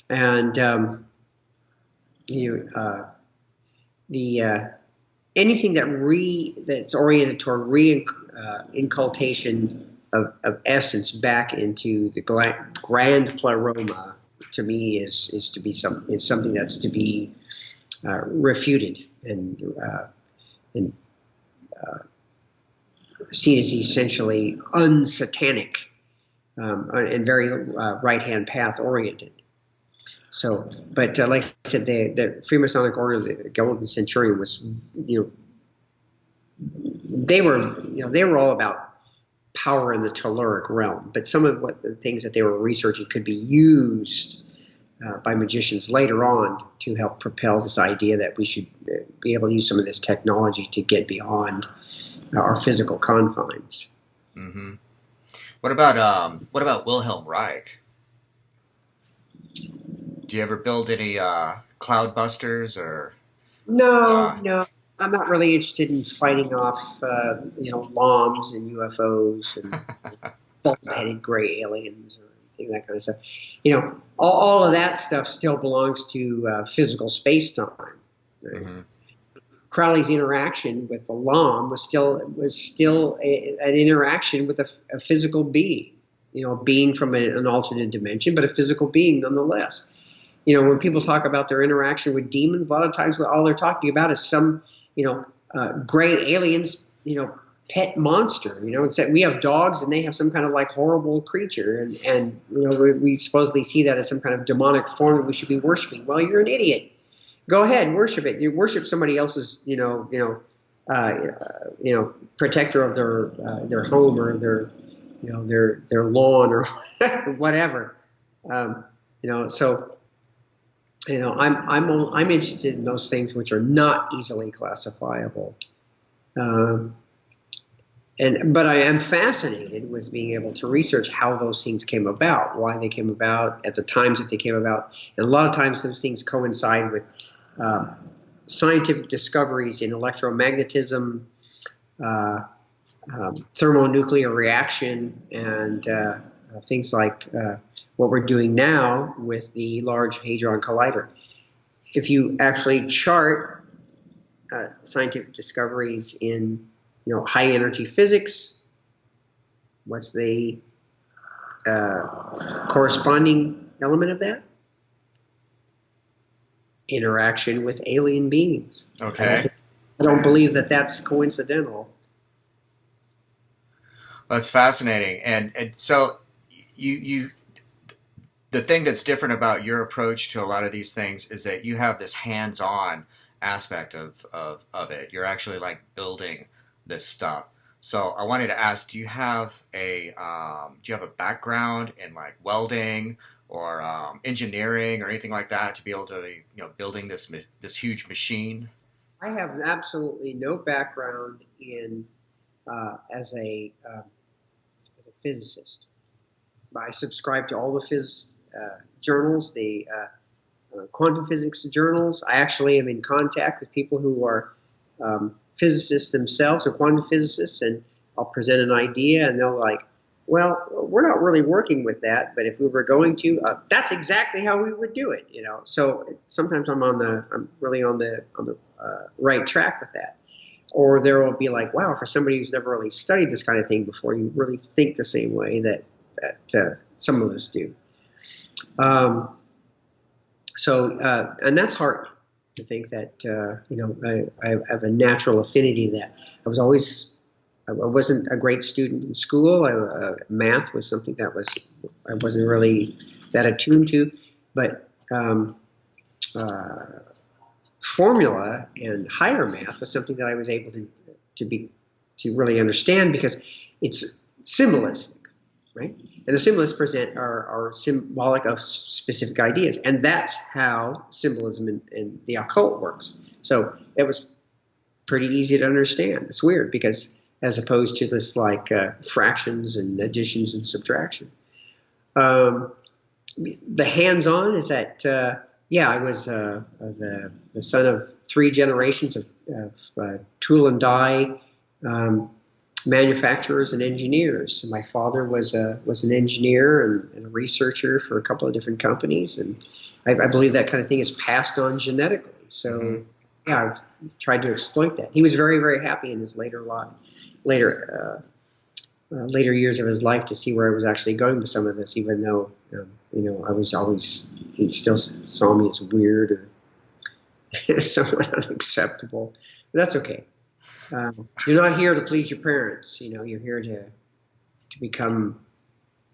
And anything that's oriented toward incultation of essence back into the grand pleroma, to me is something that's to be refuted and seen as essentially unsatanic and very right-hand path oriented. So, but like I said, the Freemasonic Order of the Golden Centurion was, they were all about power in the telluric realm. But some of the things that they were researching could be used by magicians later on to help propel this idea that we should be able to use some of this technology to get beyond our physical confines. Mm-hmm. What about Wilhelm Reich? Do you ever build any cloud busters or? No. I'm not really interested in fighting off, LOMs and UFOs and bald-headed gray aliens or anything, that kind of stuff. All of that stuff still belongs to physical space-time. Right? Mm-hmm. Crowley's interaction with the LOM was still an interaction with a physical being, a being from an alternate dimension, but a physical being nonetheless. When people talk about their interaction with demons, a lot of times all they're talking about is some, gray aliens, pet monster. Except we have dogs and they have some kind of horrible creature, and we supposedly see that as some kind of demonic form that we should be worshiping. Well, you're an idiot. Go ahead, worship it. You worship somebody else's, protector of their home or their lawn or whatever. So I'm interested in those things which are not easily classifiable. But I am fascinated with being able to research how those things came about, why they came about, at the times that they came about. And a lot of times those things coincide with scientific discoveries in electromagnetism, thermonuclear reaction, and things like what we're doing now with the Large Hadron Collider. If you actually chart scientific discoveries in high energy physics, what's the corresponding element of that? Interaction with alien beings. Okay. I don't believe that that's coincidental. That's fascinating. And so you the thing that's different about your approach to a lot of these things is that you have this hands-on aspect of it. You're actually like building this stuff. So I wanted to ask, do you have a background in like welding or engineering or anything like that to be able to building this huge machine? I have absolutely no background in as a physicist. I subscribe to all the journals, the quantum physics journals. I actually am in contact with people who are physicists themselves or quantum physicists, and I'll present an idea and they'll like, well, we're not really working with that, but if we were going to, that's exactly how we would do it, So sometimes I'm really on the right track with that. Or there will be like, wow, for somebody who's never really studied this kind of thing before, you really think the same way that some of us do. And that's heartening to think that I have a natural affinity to that. I wasn't a great student in school. Math was something that I wasn't really that attuned to, but formula and higher math was something that I was able to really understand because it's symbolistic, right? And the symbolists are symbolic of specific ideas, and that's how symbolism in the occult works. So it was pretty easy to understand. It's weird because as opposed to this like fractions and additions and subtraction. The hands-on is that I was the son of 3 generations of tool and die manufacturers and engineers. My father was an engineer and a researcher for a couple of different companies, and I believe that kind of thing is passed on genetically. So I've tried to exploit that. He was very, very happy in his later years of his life to see where I was actually going with some of this, even though he still saw me as weird or somewhat unacceptable. But that's okay. You're not here to please your parents. You're here to become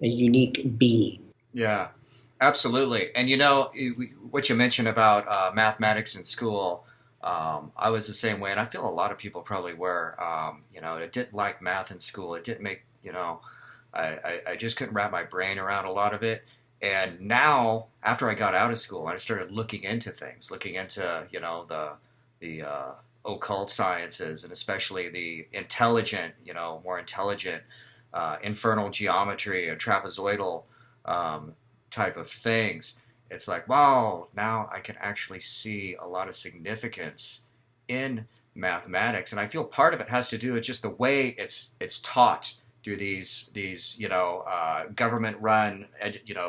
a unique being. Yeah, absolutely. And what you mentioned about mathematics in school, I was the same way, and I feel a lot of people probably were. I didn't like math in school. It didn't make, I just couldn't wrap my brain around a lot of it. And now, after I got out of school, I started looking into things, the occult sciences, and especially the intelligent, more intelligent infernal geometry and trapezoidal type of things. It's like, wow, now I can actually see a lot of significance in mathematics, and I feel part of it has to do with just the way it's taught through these government-run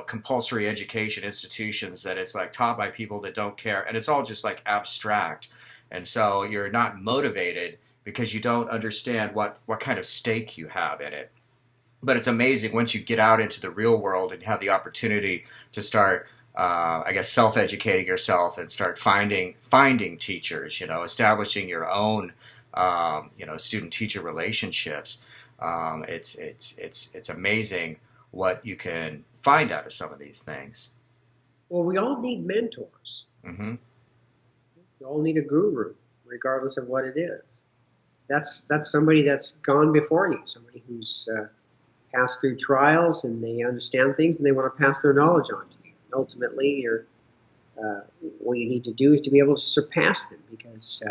compulsory education institutions, that it's like taught by people that don't care, and it's all just like abstract, and so you're not motivated because you don't understand what kind of stake you have in it. But it's amazing once you get out into the real world and have the opportunity to start self-educating yourself and start finding teachers, establishing your own, student-teacher relationships. It's amazing what you can find out of some of these things. Well, we all need mentors. Mm-hmm. We all need a guru, regardless of what it is. that's somebody that's gone before you, somebody who's passed through trials and they understand things and they want to pass their knowledge on to you. And ultimately, what you need to do is to be able to surpass them, because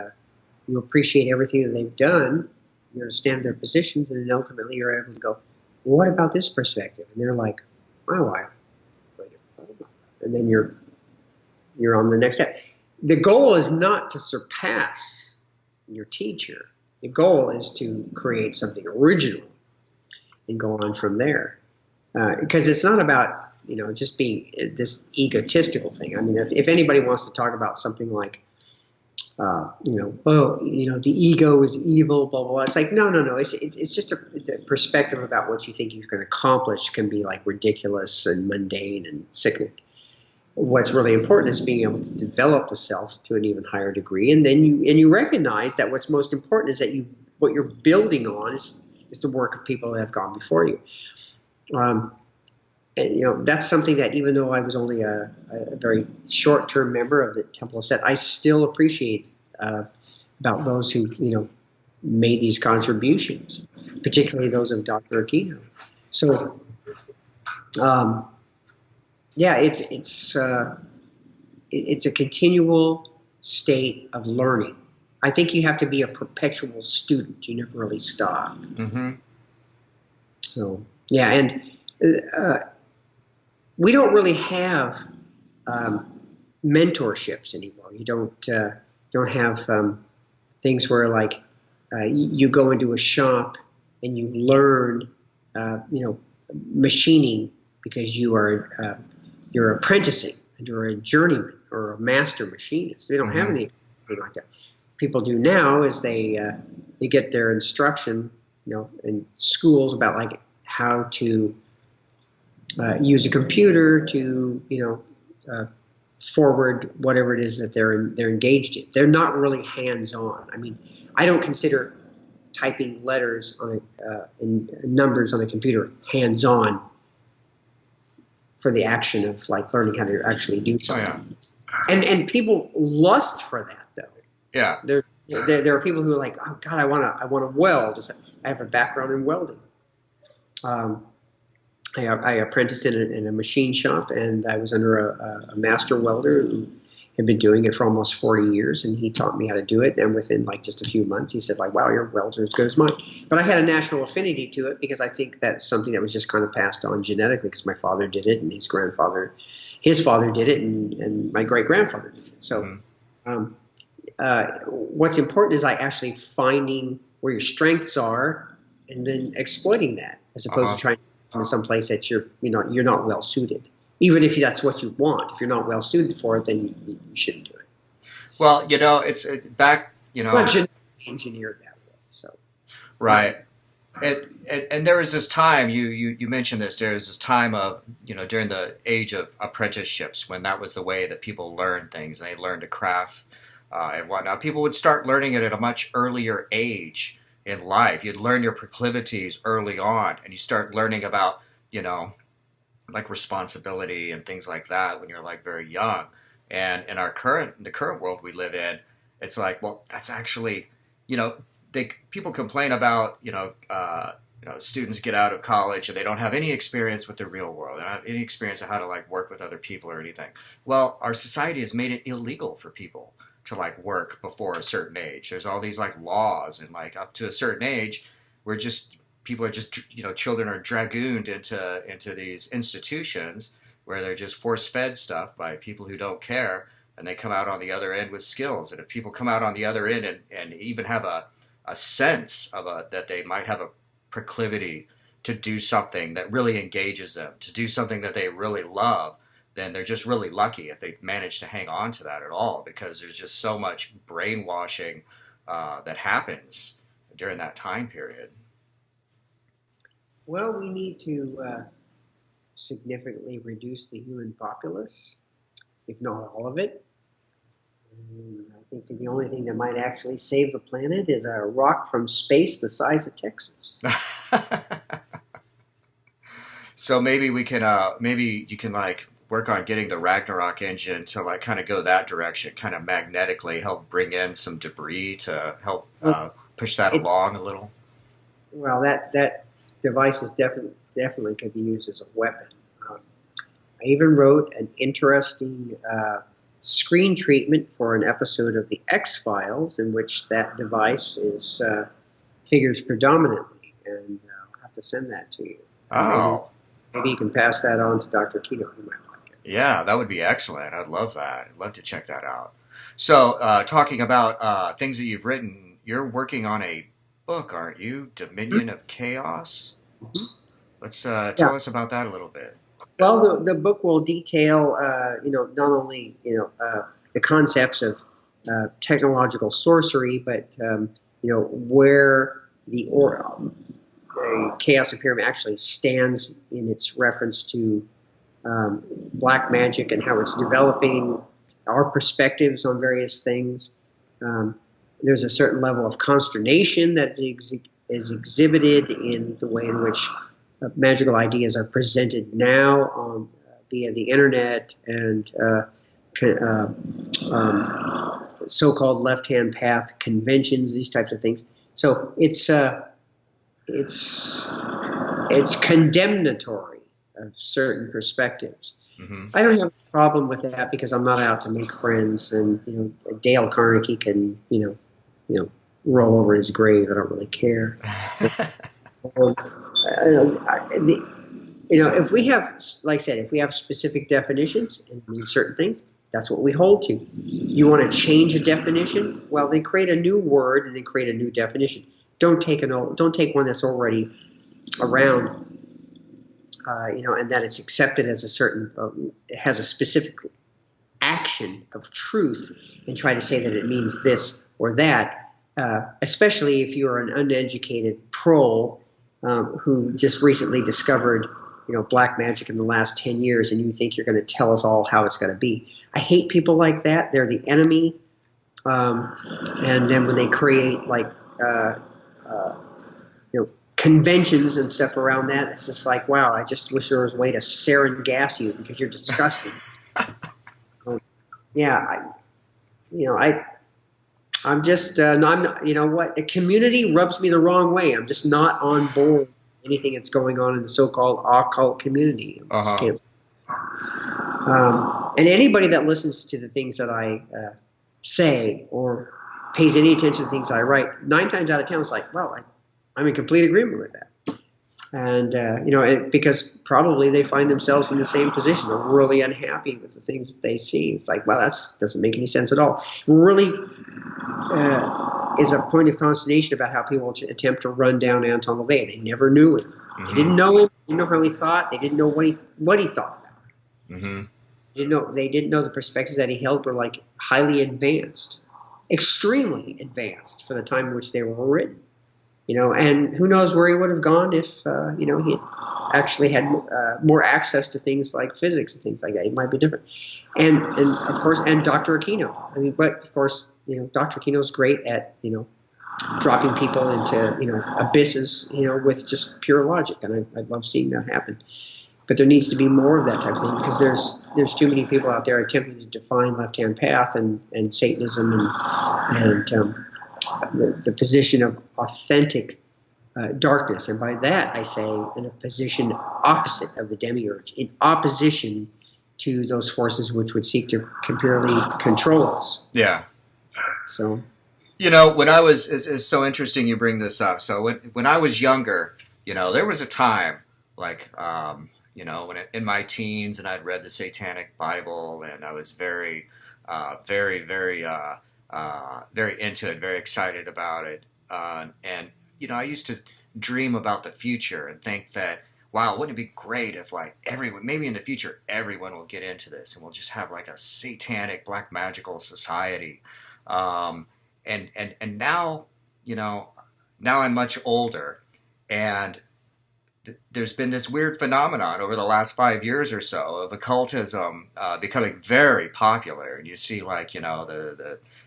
you appreciate everything that they've done, you understand their positions, and then ultimately you're able to go, well, what about this perspective? And they're like, oh, I never thought about that. And then you're on the next step. The goal is not to surpass your teacher. The goal is to create something original and go on from there. Because it's not about, just being this egotistical thing. I mean, if anybody wants to talk about something like, the ego is evil, blah, blah, blah. It's like, no. It's just a perspective about what you think you can accomplish can be like ridiculous and mundane and sickening. What's really important is being able to develop the self to an even higher degree, and then you recognize that what's most important is that what you're building on is the work of people that have gone before you. And that's something that, even though I was only a very short-term member of the Temple of Set, I still appreciate about those who made these contributions, particularly those of Dr. Aquino. So. It's a continual state of learning. I think you have to be a perpetual student. You never really stop. Mm-hmm. So and we don't really have mentorships anymore. You don't have things where like you go into a shop and you learn machining because you're apprenticing and you're a journeyman or a master machinist. They don't have anything like that. People do now is they get their instruction, in schools about like how to use a computer to, forward whatever it is that they're engaged in. They're not really hands-on. I mean, I don't consider typing letters and numbers on a computer hands-on for the action of like learning how to actually do something. Oh, yeah. And people lust for that, though. Yeah. There are people who are like, oh God, I want to weld. I have a background in welding. I apprenticed in a machine shop, and I was under a master welder who had been doing it for almost 40 years, and he taught me how to do it. And within like just a few months, he said like, wow, your welder's as good as mine. But I had a natural affinity to it because I think that's something that was just kind of passed on genetically, because my father did it, and his father did it, and my great grandfather did it. So what's important is like actually finding where your strengths are and then exploiting that, as opposed to trying to find someplace that you're not well suited. Even if that's what you want, if you're not well suited for it, then you shouldn't do it. Well, it's back. Well, genetically engineered that way. So right, and there was this time you mentioned this. There was this time of during the age of apprenticeships, when that was the way that people learned things, and they learned to craft and whatnot. People would start learning it at a much earlier age in life. You'd learn your proclivities early on, and you start learning about like responsibility and things like that when you're like very young. And in the current world we live in, it's like, well, that's actually, people complain about, students get out of college and they don't have any experience with the real world. They don't have any experience of how to like work with other people or anything. Well, our society has made it illegal for people to like work before a certain age. There's all these like laws, and like up to a certain age, people are just, children are dragooned into these institutions where they're just force-fed stuff by people who don't care, and they come out on the other end with skills. And if people come out on the other end and even have a sense of that they might have a proclivity to do something that really engages them, to do something that they really love, then they're just really lucky if they manage to hang on to that at all, because there's just so much brainwashing that happens during that time period. Well, we need to significantly reduce the human populace, if not all of it. And I think the only thing that might actually save the planet is a rock from space the size of Texas. So maybe we can, maybe you can like work on getting the Ragnarok engine to like kind of go that direction, kind of magnetically help bring in some debris to help push that along a little. Well, that device is definitely could be used as a weapon. I even wrote an interesting screen treatment for an episode of the X-Files in which that device figures predominantly, and I'll have to send that to you. Oh. Maybe you can pass that on to Dr. Kino. He might like it. Yeah, that would be excellent. I'd love that. I'd love to check that out. So, talking about things that you've written, you're working on a book, aren't you? Dominion of Chaos? Mm-hmm. Let's tell us about that a little bit. Well, the book will detail, not only the concepts of technological sorcery, but where the Chaos Imperium actually stands in its reference to black magic and how it's developing, our perspectives on various things. There's a certain level of consternation that is exhibited in the way in which magical ideas are presented now via the internet and so-called left-hand path conventions, these types of things. So it's condemnatory of certain perspectives. Mm-hmm. I don't have a problem with that because I'm not out to make friends, and Dale Carnegie can roll over his grave. I don't really care. If we have, like I said, if we have specific definitions and mean certain things, that's what we hold to. You want to change a definition? Well, they create a new word and they create a new definition. Don't take one that's already around, and that it's accepted as a certain, it has a specific action of truth, and try to say that it means this or that. Especially if you're an uneducated proll who just recently discovered, black magic in the last 10 years, and you think you're going to tell us all how it's going to be. I hate people like that. They're the enemy. And then when they create conventions and stuff around that, it's just like, wow, I just wish there was a way to sarin gas you because you're disgusting. I'm just, the community rubs me the wrong way. I'm just not on board with anything that's going on in the so-called occult community. And anybody that listens to the things that I say or pays any attention to things I write, 9 times out of 10 is like, well, I'm in complete agreement with that. And, because probably they find themselves in the same position. They're really unhappy with the things that they see. It's like, well, that doesn't make any sense at all. It really is a point of consternation about how people attempt to run down Anton LaVey. They never knew him. Mm-hmm. They didn't know him. They didn't know how he thought. They didn't know what he thought about. Mm-hmm. They didn't know the perspectives that he held were like highly advanced, extremely advanced for the time in which they were written. And who knows where he would have gone if, he had actually had more access to things like physics and things like that. It might be different. And of course, and Dr. Aquino. But of course, Dr. Aquino's great at, dropping people into, abysses, with just pure logic. And I love seeing that happen. But there needs to be more of that type of thing because there's too many people out there attempting to define left-hand path and Satanism and the position of authentic darkness, and by that I say in a position opposite of the demiurge, in opposition to those forces which would seek to purely control us. Yeah. So, when I was, it's so interesting you bring this up. So when I was younger, there was a time like, in my teens, and I'd read the Satanic Bible, and I was very, very, very into it, very excited about it. And I used to dream about the future and think that, wow, wouldn't it be great if maybe in the future, everyone will get into this and we'll just have like a satanic black magical society. And now, now I'm much older, and there's been this weird phenomenon over the last 5 years or so of occultism becoming very popular. And you see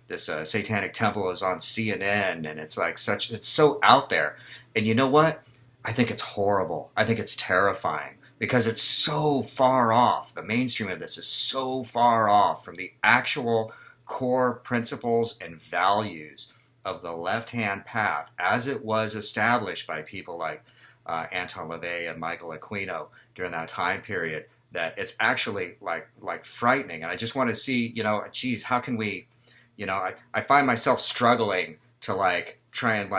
this satanic temple is on CNN, and it's it's so out there. And you know what? I think it's horrible. I think it's terrifying because it's so far off. The mainstream of this is so far off from the actual core principles and values of the left-hand path as it was established by people like Anton LaVey and Michael Aquino during that time period, that it's actually like frightening. And I just want to see, geez, how can we, I find myself struggling to try and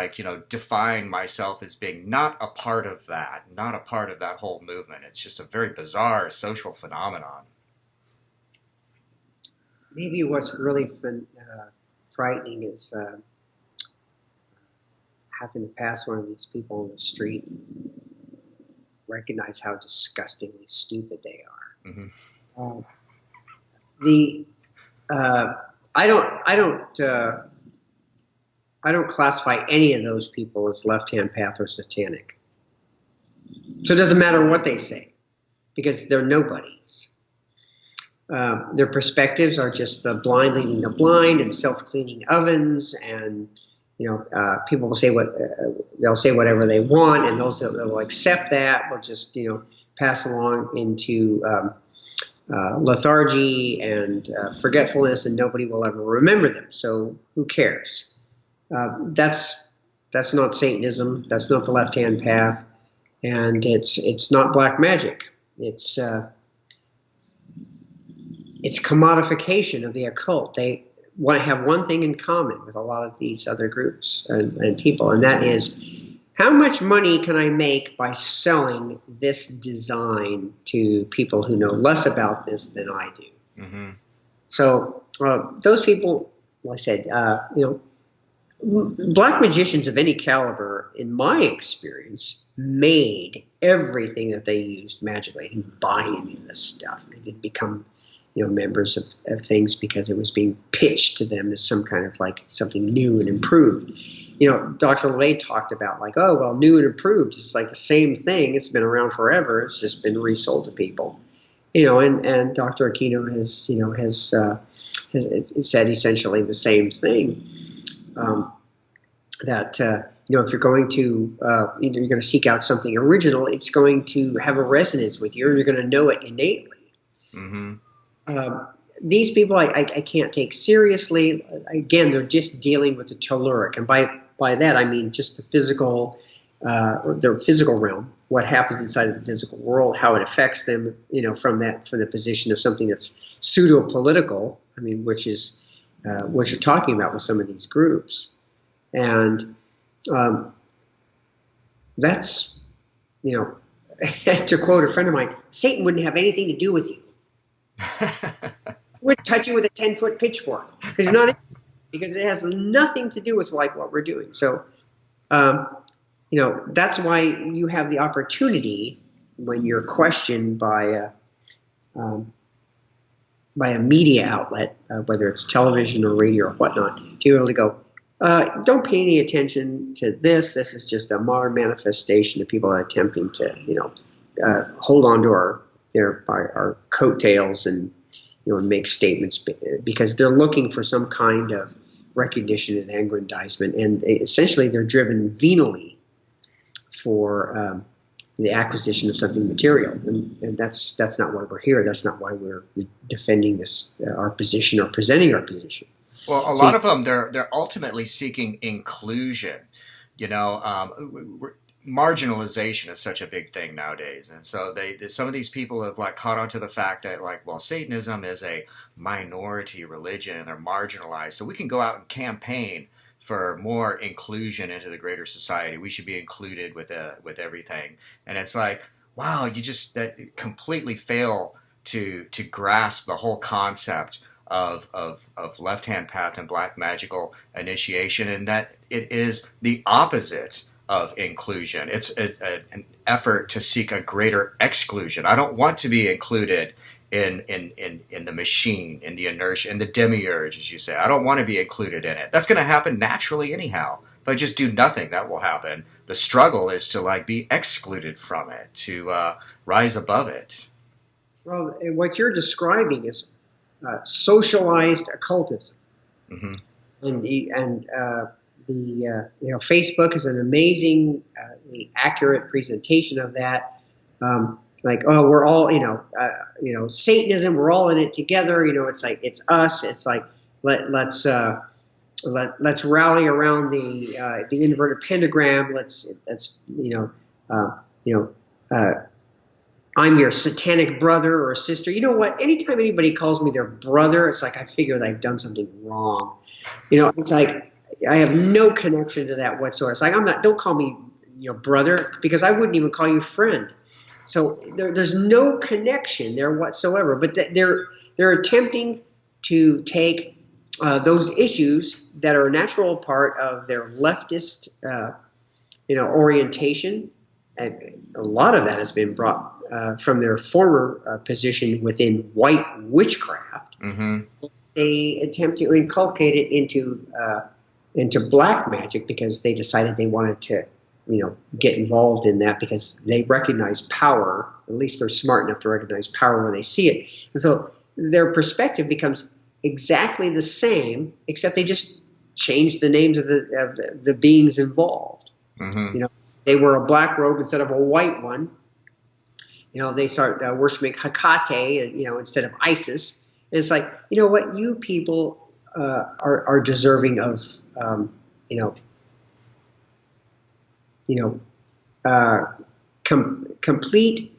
define myself as being not a part of that whole movement. It's just a very bizarre social phenomenon. Maybe what's really frightening is having to pass one of these people on the street and recognize how disgustingly stupid they are. Mm-hmm. I don't classify any of those people as left-hand path or satanic. So it doesn't matter what they say, because they're nobodies. Their perspectives are just the blind leading the blind and self-cleaning ovens, and people will say they'll say whatever they want, and those that will accept that will just pass along into lethargy and forgetfulness, and nobody will ever remember them. So who cares? That's not Satanism. That's not the left-hand path, and it's not black magic. It's commodification of the occult. They have one thing in common with a lot of these other groups and people, and that is, how much money can I make by selling this design to people who know less about this than I do? Mm-hmm. So those people, like I said, black magicians of any caliber, in my experience, made everything that they used magically. They didn't buy any of this stuff. They didn't become members of things because it was being pitched to them as some kind of something new and improved. Dr. LaVey talked about new and improved. It's like the same thing. It's been around forever. It's just been resold to people. And Dr. Aquino has said essentially the same thing. That if you're going to either you're going to seek out something original, it's going to have a resonance with you, or you're going to know it innately. Mm-hmm. These people I can't take seriously. Again, they're just dealing with the telluric, and by that I mean just the physical, their physical realm, what happens inside of the physical world, how it affects them, from the position of something that's pseudo-political. I mean, which is what you're talking about with some of these groups, and that's to quote a friend of mine, Satan wouldn't have anything to do with you. Would touch you with a 10-foot pitchfork because it has nothing to do with what we're doing. So, that's why you have the opportunity when you're questioned by a media outlet, whether it's television or radio or whatnot, to be able to go, don't pay any attention to this. This is just a modern manifestation of people attempting to, hold on to our coattails and make statements because they're looking for some kind of recognition and aggrandizement, and essentially they're driven venally for the acquisition of something material, and that's not why we're here. That's not why we're defending our position or presenting our position. Well, a lot of them, they're ultimately seeking inclusion. Marginalization is such a big thing nowadays, and so some of these people have caught on to the fact that Satanism is a minority religion and they're marginalized, so we can go out and campaign for more inclusion into the greater society. We should be included with everything, and it's wow, you just completely fail to grasp the whole concept of left-hand path and black magical initiation, and that it is the opposite of inclusion. It's an effort to seek a greater exclusion. I don't want to be included in the machine, in the inertia, in the demiurge, as you say. I don't want to be included in it. That's going to happen naturally anyhow. If I just do nothing, that will happen. The struggle is to be excluded from it, to rise above it. Well, what you're describing is socialized occultism, mm-hmm. and Facebook is an amazing, accurate presentation of that. We're all, Satanism, we're all in it together. It's it's us. It's let's let's rally around the inverted pentagram. Let's I'm your satanic brother or sister. You know what? Anytime anybody calls me their brother, it's like I figure that I've done something wrong. It's like I have no connection to that whatsoever. It's like don't call me your brother, because I wouldn't even call you friend. So there's no connection there whatsoever. But they're attempting to take those issues that are a natural part of their leftist orientation. And a lot of that has been brought from their former position within white witchcraft. Mm-hmm. They attempt to inculcate it into black magic, because they decided they wanted to, get involved in that, because they recognize power. At least they're smart enough to recognize power when they see it. And so their perspective becomes exactly the same, except they just change the names of the beings involved. Mm-hmm. They wear a black robe instead of a white one. They start worshiping Hecate, and instead of Isis. And it's like, you know what? You people are deserving of, complete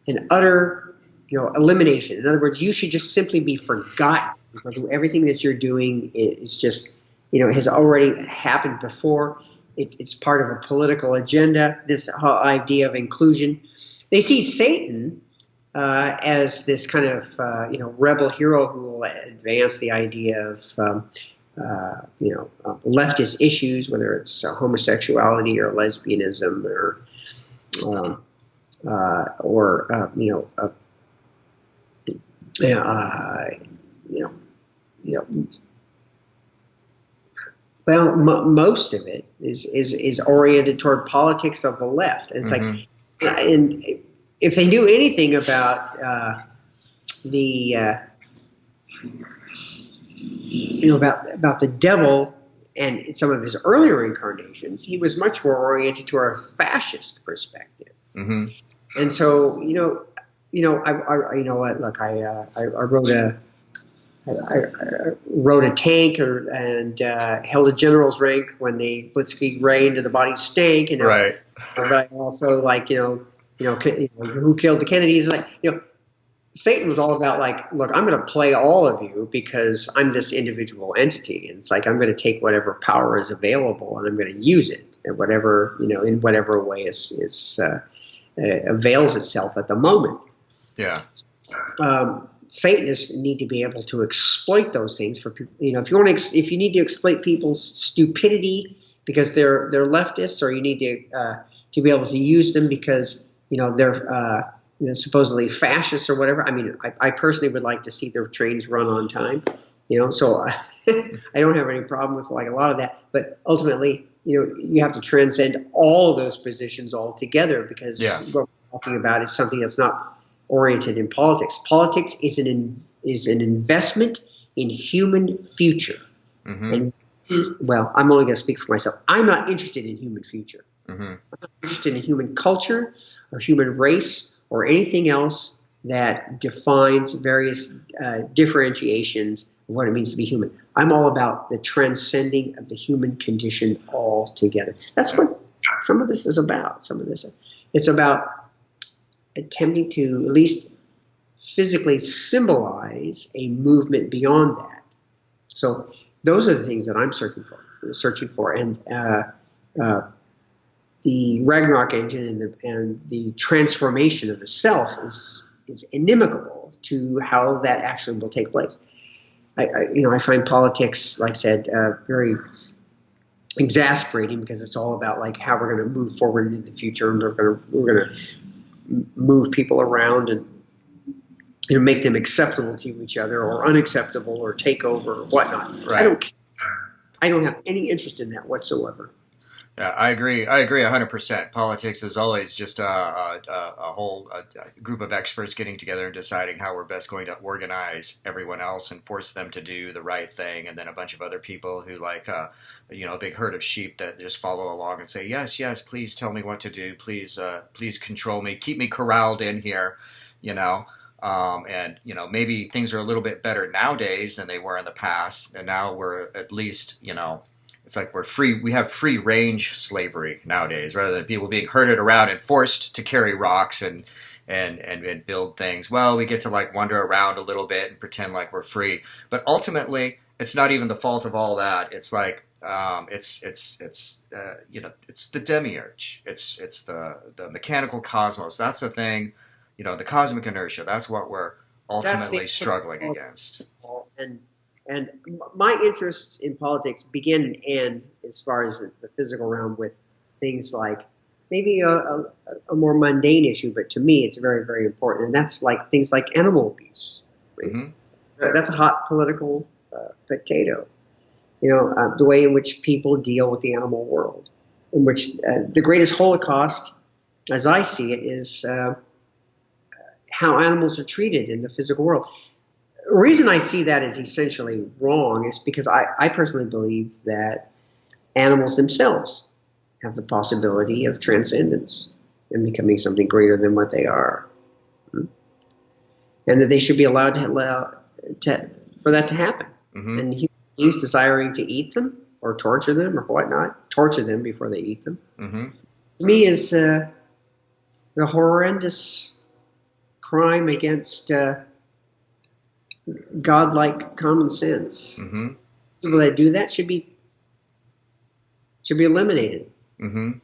and utter, elimination. In other words, you should just simply be forgotten, because everything that you're doing is just, has already happened before. It's part of a political agenda, this whole idea of inclusion. They see Satan as this kind of, rebel hero who will advance the idea of, leftist issues, whether it's homosexuality or lesbianism Well, most of it is oriented toward politics of the left. And it's like, and if they knew anything about about the devil and some of his earlier incarnations, he was much more oriented to our fascist perspective. Mm-hmm. And so, I rode a tank and held a general's rank when the Blitzkrieg raid and the bodies stank. Right. But I also who killed the Kennedys? Satan was all about look, I'm going to play all of you because I'm this individual entity, and it's like I'm going to take whatever power is available and I'm going to use it in whatever way is avails itself at the moment. Yeah. Satanists need to be able to exploit those things for people. If you need to exploit people's stupidity because they're leftists, or you need to be able to use them because they're supposedly fascists or whatever. I mean, I personally would like to see their trains run on time. So I don't have any problem with a lot of that. But ultimately, you have to transcend all of those positions altogether, because what we're talking about is something that's not oriented in politics. Politics is an investment in human future. Mm-hmm. And I'm only going to speak for myself. I'm not interested in human future. Mm-hmm. I'm not interested in human culture or human race or anything else that defines various differentiations of what it means to be human. I'm all about the transcending of the human condition altogether. That's what some of this is about. It's about attempting to at least physically symbolize a movement beyond that. So those are the things that I'm searching for. And the Ragnarok Engine and the transformation of the self is inimical to how that actually will take place. I find politics, like I said, very exasperating, because it's all about how we're going to move forward into the future, and we're going to move people around and make them acceptable to each other or unacceptable or take over or whatnot. Right. I don't have any interest in that whatsoever. Yeah, I agree 100%. Politics is always just a whole group of experts getting together and deciding how we're best going to organize everyone else and force them to do the right thing, and then a bunch of other people who a big herd of sheep that just follow along and say, yes, please tell me what to do, please control me, keep me corralled in here, And maybe things are a little bit better nowadays than they were in the past, and now we're at least it's like we're free. We have free range slavery nowadays, rather than people being herded around and forced to carry rocks and build things. Well, we get to like wander around a little bit and pretend like we're free, but ultimately, it's not even the fault of all that. It's like it's the demiurge. It's the mechanical cosmos. That's the thing. The cosmic inertia. That's what we're ultimately struggling against. And my interests in politics begin and end, as far as the physical realm, with things like maybe a more mundane issue, but to me it's very, very important. And that's like things like animal abuse. Mm-hmm. That's a hot political potato. The way in which people deal with the animal world, in which the greatest Holocaust, as I see it, is how animals are treated in the physical world. The reason I see that as essentially wrong is because I personally believe that animals themselves have the possibility of transcendence and becoming something greater than what they are. And that they should be allowed for that to happen. Mm-hmm. And he's desiring to eat them or torture them or whatnot, torture them before they eat them. Mm-hmm. To me is the horrendous crime against godlike common sense. Mm-hmm. People that do that should be eliminated. Mm-hmm.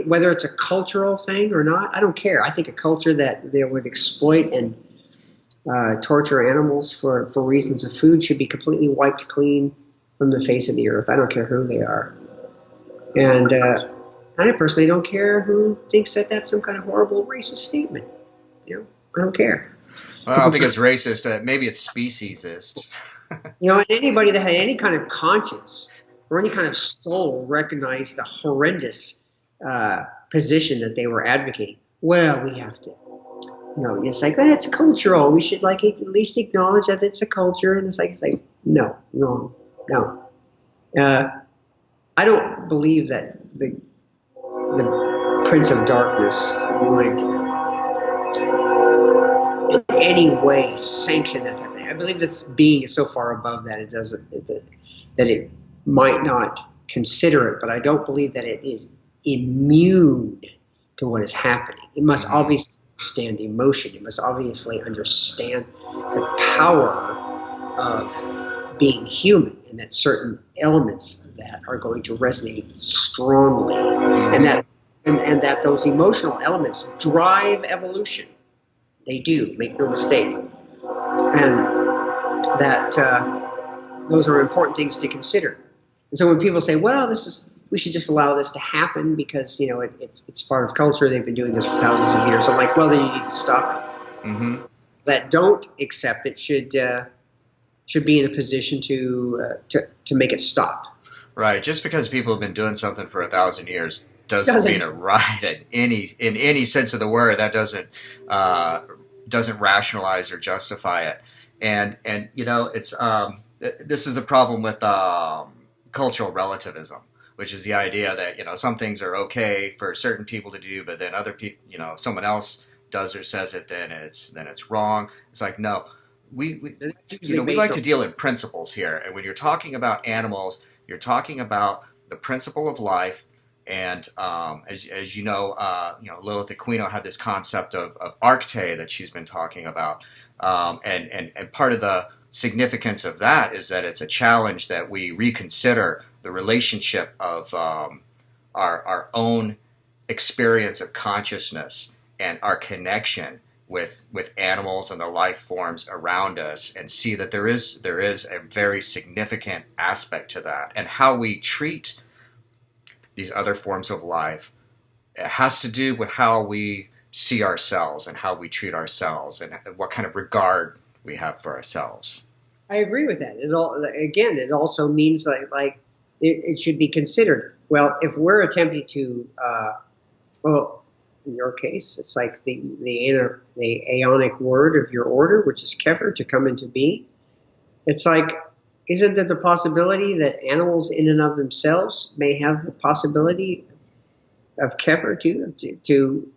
Whether it's a cultural thing or not, I don't care. I think a culture that they would exploit and torture animals for reasons of food should be completely wiped clean from the face of the earth. I don't care who they are. And I personally don't care who thinks that that's some kind of horrible racist statement. I don't care. Well, I don't think it's racist. Maybe it's speciesist. And anybody that had any kind of conscience or any kind of soul recognized the horrendous position that they were advocating. Well, we have to. It's like, it's cultural. We should at least acknowledge that it's a culture. And it's like no, wrong, no. I don't believe that the Prince of Darkness would in any way sanction that type of thing. I believe this being is so far above that that it might not consider it, but I don't believe that it is immune to what is happening. It must obviously understand the emotion. It must obviously understand the power of being human, and that certain elements of that are going to resonate strongly, and that those emotional elements drive evolution. They do, make no mistake. And that those are important things to consider. And so when people say, well, we should just allow this to happen because, it's part of culture, they've been doing this for thousands of years. I'm like, well, then you need to stop it. Mm-hmm. That don't accept it should be in a position to make it stop. Right. Just because people have been doing something for 1,000 years doesn't mean a right in any sense of the word. That doesn't rationalize or justify it. And it's this is the problem with cultural relativism, which is the idea that some things are okay for certain people to do, but then other people, someone else does or says it, then it's wrong. It's like, no, we like to deal in principles here, and when you're talking about animals, you're talking about the principle of life. And as you know, Lilith Aquino had this concept of arcte that she's been talking about, and part of the significance of that is that it's a challenge that we reconsider the relationship of our own experience of consciousness and our connection with animals and the life forms around us, and see that there is a very significant aspect to that, and how we treat these other forms of life. It has to do with how we see ourselves and how we treat ourselves and what kind of regard we have for ourselves. I agree with that. It also means like it should be considered. Well, if we're attempting to, in your case, it's like the Aeonic word of your order, which is Kefer, to come into being. It's like, isn't there the possibility that animals in and of themselves may have the possibility of Kepler to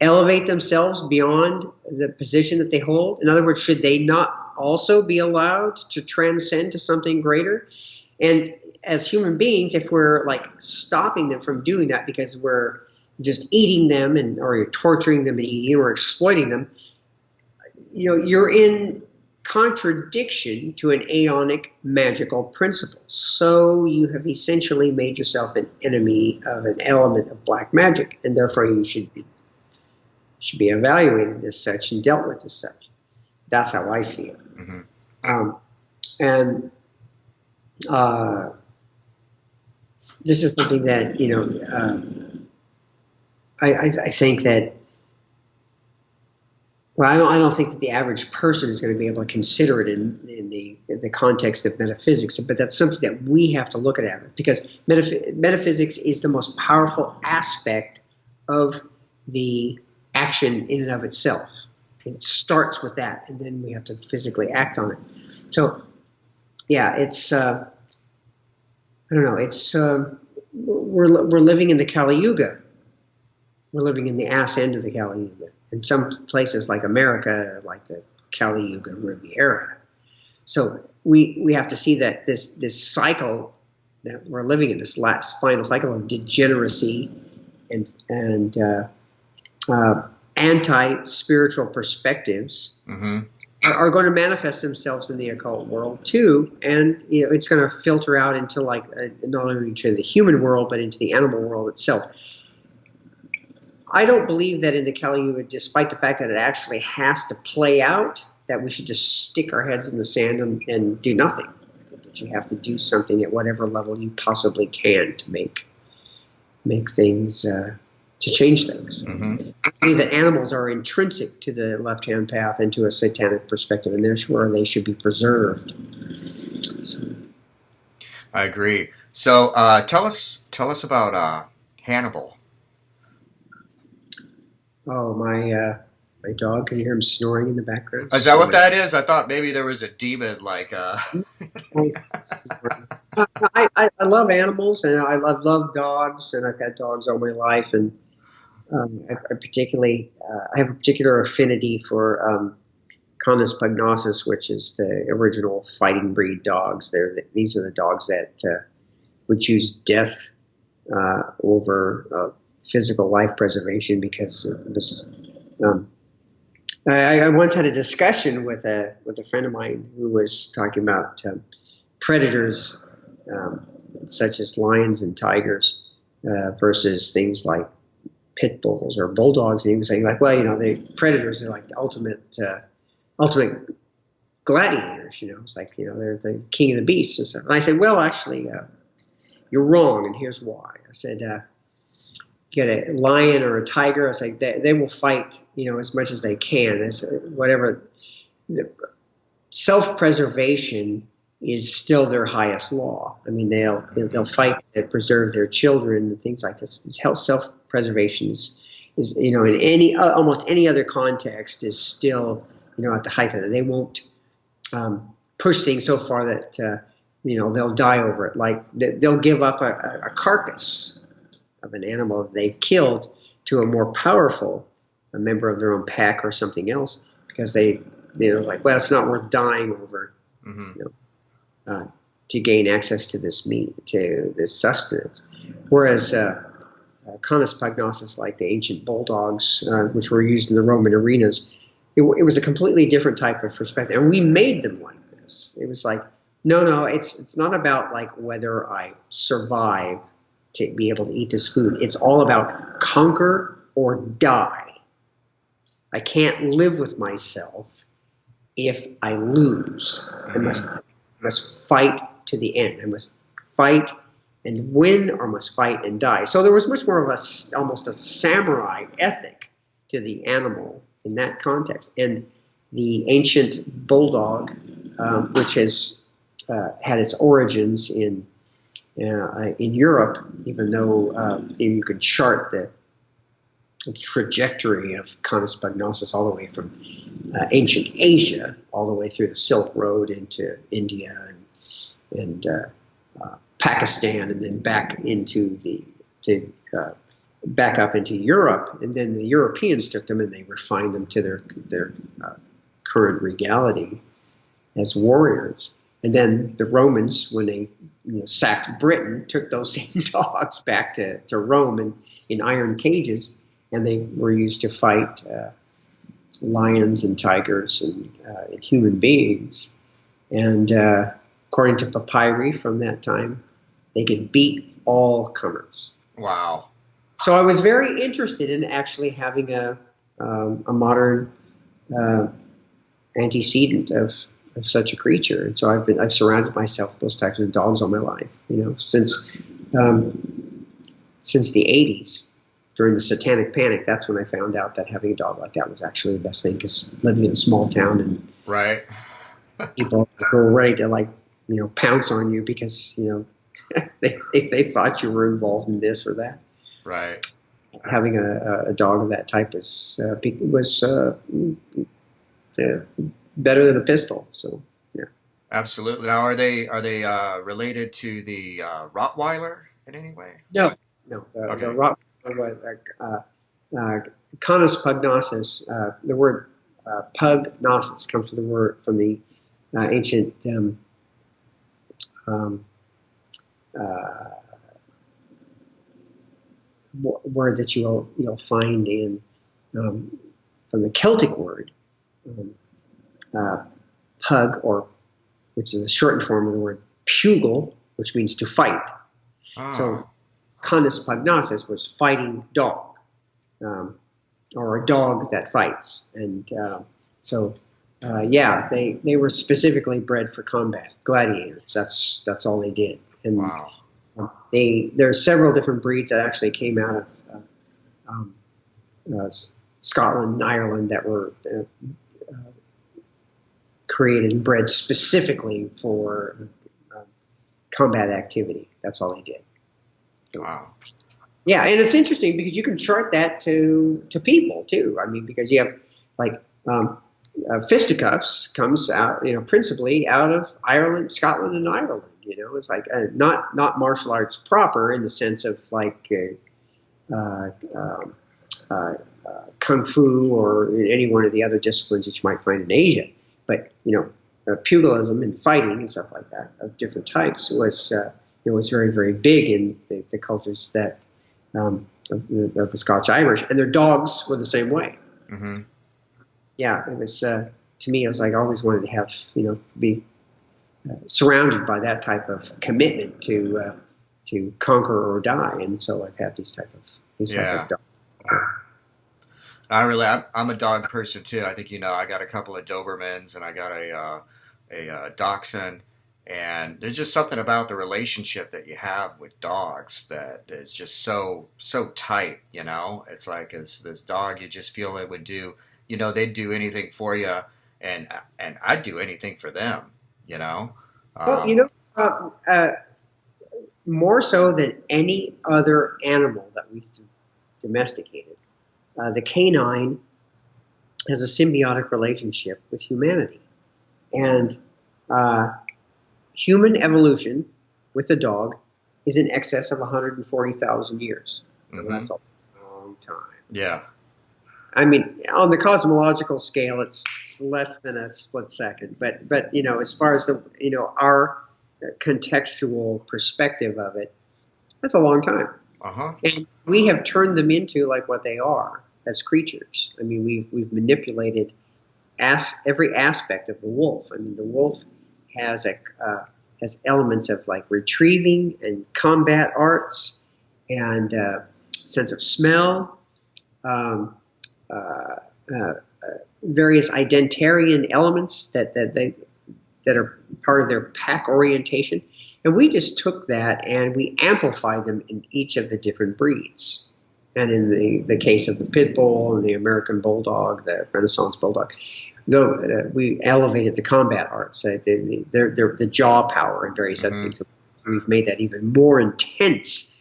elevate themselves beyond the position that they hold? In other words, should they not also be allowed to transcend to something greater? And as human beings, if we're like stopping them from doing that because we're just eating them or you're torturing them and eating or exploiting them, you're in contradiction to an aeonic magical principle. So you have essentially made yourself an enemy of an element of black magic, and therefore you should be evaluated as such and dealt with as such. That's how I see it. Mm-hmm. This is something that I think that. Well, I don't think that the average person is going to be able to consider it in the context of metaphysics, but that's something that we have to look at because metaphysics is the most powerful aspect of the action in and of itself. It starts with that, and then we have to physically act on it. So, yeah, it's I don't know. It's we're living in the Kali Yuga. We're living in the ass end of the Kali Yuga. In some places like America, like the Kali Yuga Riviera. So we have to see that this cycle that we're living in, this last final cycle of degeneracy and anti-spiritual perspectives mm-hmm. are going to manifest themselves in the occult world too, and it's going to filter out into not only to the human world but into the animal world itself. I don't believe that in the Kali Yuga, despite the fact that it actually has to play out, that we should just stick our heads in the sand and do nothing. I think that you have to do something at whatever level you possibly can to make things, to change things. Mm-hmm. I believe that animals are intrinsic to the left-hand path and to a satanic perspective, and there's where they should be preserved. So. I agree. So tell us about Hannibal. Oh, my dog, can you hear him snoring in the background? Is that what that is? I thought maybe there was a demon like... I love animals, and I love dogs, and I've had dogs all my life, and I have a particular affinity for Canis pugnacis, which is the original fighting breed dogs. These are the dogs that would choose death over physical life preservation because it was. I once had a discussion with a friend of mine who was talking about predators such as lions and tigers versus things like pit bulls or bulldogs, and he was saying the predators are like the ultimate gladiators. It's like they're the king of the beasts and stuff. And I said, well, actually, you're wrong, and here's why. I said. Get a lion or a tiger, it's like they will fight, as much as they can. It's whatever. Self-preservation is still their highest law. I mean, they'll fight to preserve their children and things like this. Self-preservation is in almost any other context is still at the height of it. They won't push things so far that they'll die over it. Like they'll give up a carcass of an animal that they've killed to a more powerful member of their own pack or something else because it's not worth dying over, mm-hmm. To gain access to this meat, to this sustenance. Whereas Canis pugnacis, like the ancient bulldogs, which were used in the Roman arenas, it was a completely different type of perspective, and we made them like this. It was like, no, it's not about like whether I survive to be able to eat this food. It's all about conquer or die. I can't live with myself if I lose. I must fight to the end. I must fight and win, or must fight and die. So there was much more of almost a samurai ethic to the animal in that context. And the ancient bulldog, which has had its origins in Europe, even though you could chart the trajectory of Canis pugnacis all the way from ancient Asia all the way through the Silk Road into India and Pakistan, and then back into back up into Europe, and then the Europeans took them and they refined them to their current regality as warriors. And then the Romans, when they sacked Britain, took those same dogs back to Rome in iron cages, and they were used to fight lions and tigers and human beings. And according to papyri from that time, they could beat all comers. Wow. So I was very interested in actually having a modern antecedent of such a creature, and so I've surrounded myself with those types of dogs all my life. Since the '80s, during the Satanic Panic, that's when I found out that having a dog like that was actually the best thing, because living in a small town and right, people were ready to pounce on you because they thought you were involved in this or that. Right. Having a dog of that type was better than a pistol. So yeah. Absolutely. Now, are they related to the Rottweiler in any way? No. Okay. The Rottweiler was Canis pugnacis. The word pugnacis comes from the ancient word that you'll find in from the Celtic word pug, or which is a shortened form of the word pugil, which means to fight. Oh. So Canis pugnacis was fighting dog, or a dog that fights, and they were specifically bred for combat, gladiators. That's all they did. And wow. There are several different breeds that actually came out of Scotland and Ireland that were created and bred specifically for combat activity. That's all they did. Wow. Yeah, and it's interesting because you can chart that to people too. I mean, because you have fisticuffs comes out, principally out of Ireland, Scotland, and Ireland. It's like not martial arts proper in the sense of kung fu or any one of the other disciplines that you might find in Asia, but pugilism and fighting and stuff like that of different types was very, very big in the cultures that of the Scotch Irish, and their dogs were the same way. Mm-hmm. Yeah, it was to me. I was I always wanted to have be surrounded by that type of commitment to conquer or die, and so I've had these type of dogs. I'm a dog person too. I think I got a couple of Dobermans and I got a Dachshund, and there's just something about the relationship that you have with dogs that is just so tight. It's like this dog, you just feel it would do. They'd do anything for you, and I'd do anything for them. More so than any other animal that we've domesticated, the canine has a symbiotic relationship with humanity. And human evolution with the dog is in excess of 140,000 years. Mm-hmm. That's a long time. Yeah. I mean, on the cosmological scale, it's less than a split second. But as far as our contextual perspective of it, that's a long time. Uh-huh. And we have turned them into what they are as creatures. I mean, we've manipulated every aspect of the wolf. I mean, the wolf has elements of retrieving and combat arts and sense of smell. Various identitarian elements that are part of their pack orientation, and we just took that and we amplified them in each of the different breeds. And in the case of the pit bull and the American bulldog, the Renaissance bulldog, though we elevated the combat arts, the jaw power and various other things. We've made that even more intense.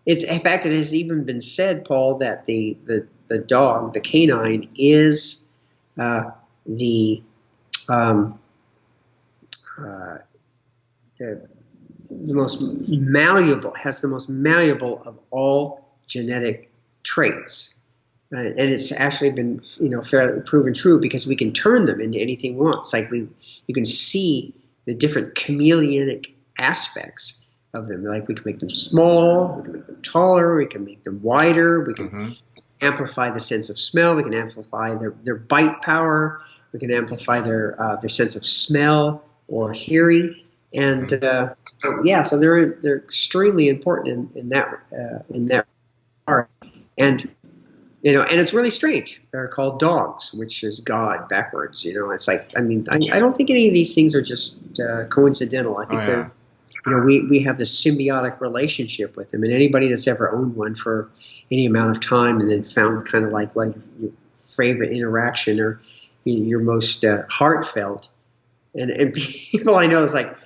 In fact, it has even been said, Paul, that the dog, the canine, is the most malleable, has the most malleable of all genetic traits. And it's actually been, fairly proven true because we can turn them into anything we want. It's like you can see the different chameleonic aspects of them. Like we can make them small, we can make them taller, we can make them wider, we can amplify the sense of smell, we can amplify their bite power, we can amplify their sense of smell or hearing. And so they're extremely important in that part. And and it's really strange. They're called dogs, which is God backwards. It's like, I don't think any of these things are just coincidental. I think they're, we have this symbiotic relationship with them. And anybody that's ever owned one for any amount of time and then found kind of like what your favorite interaction or your most heartfelt. And people I know is like,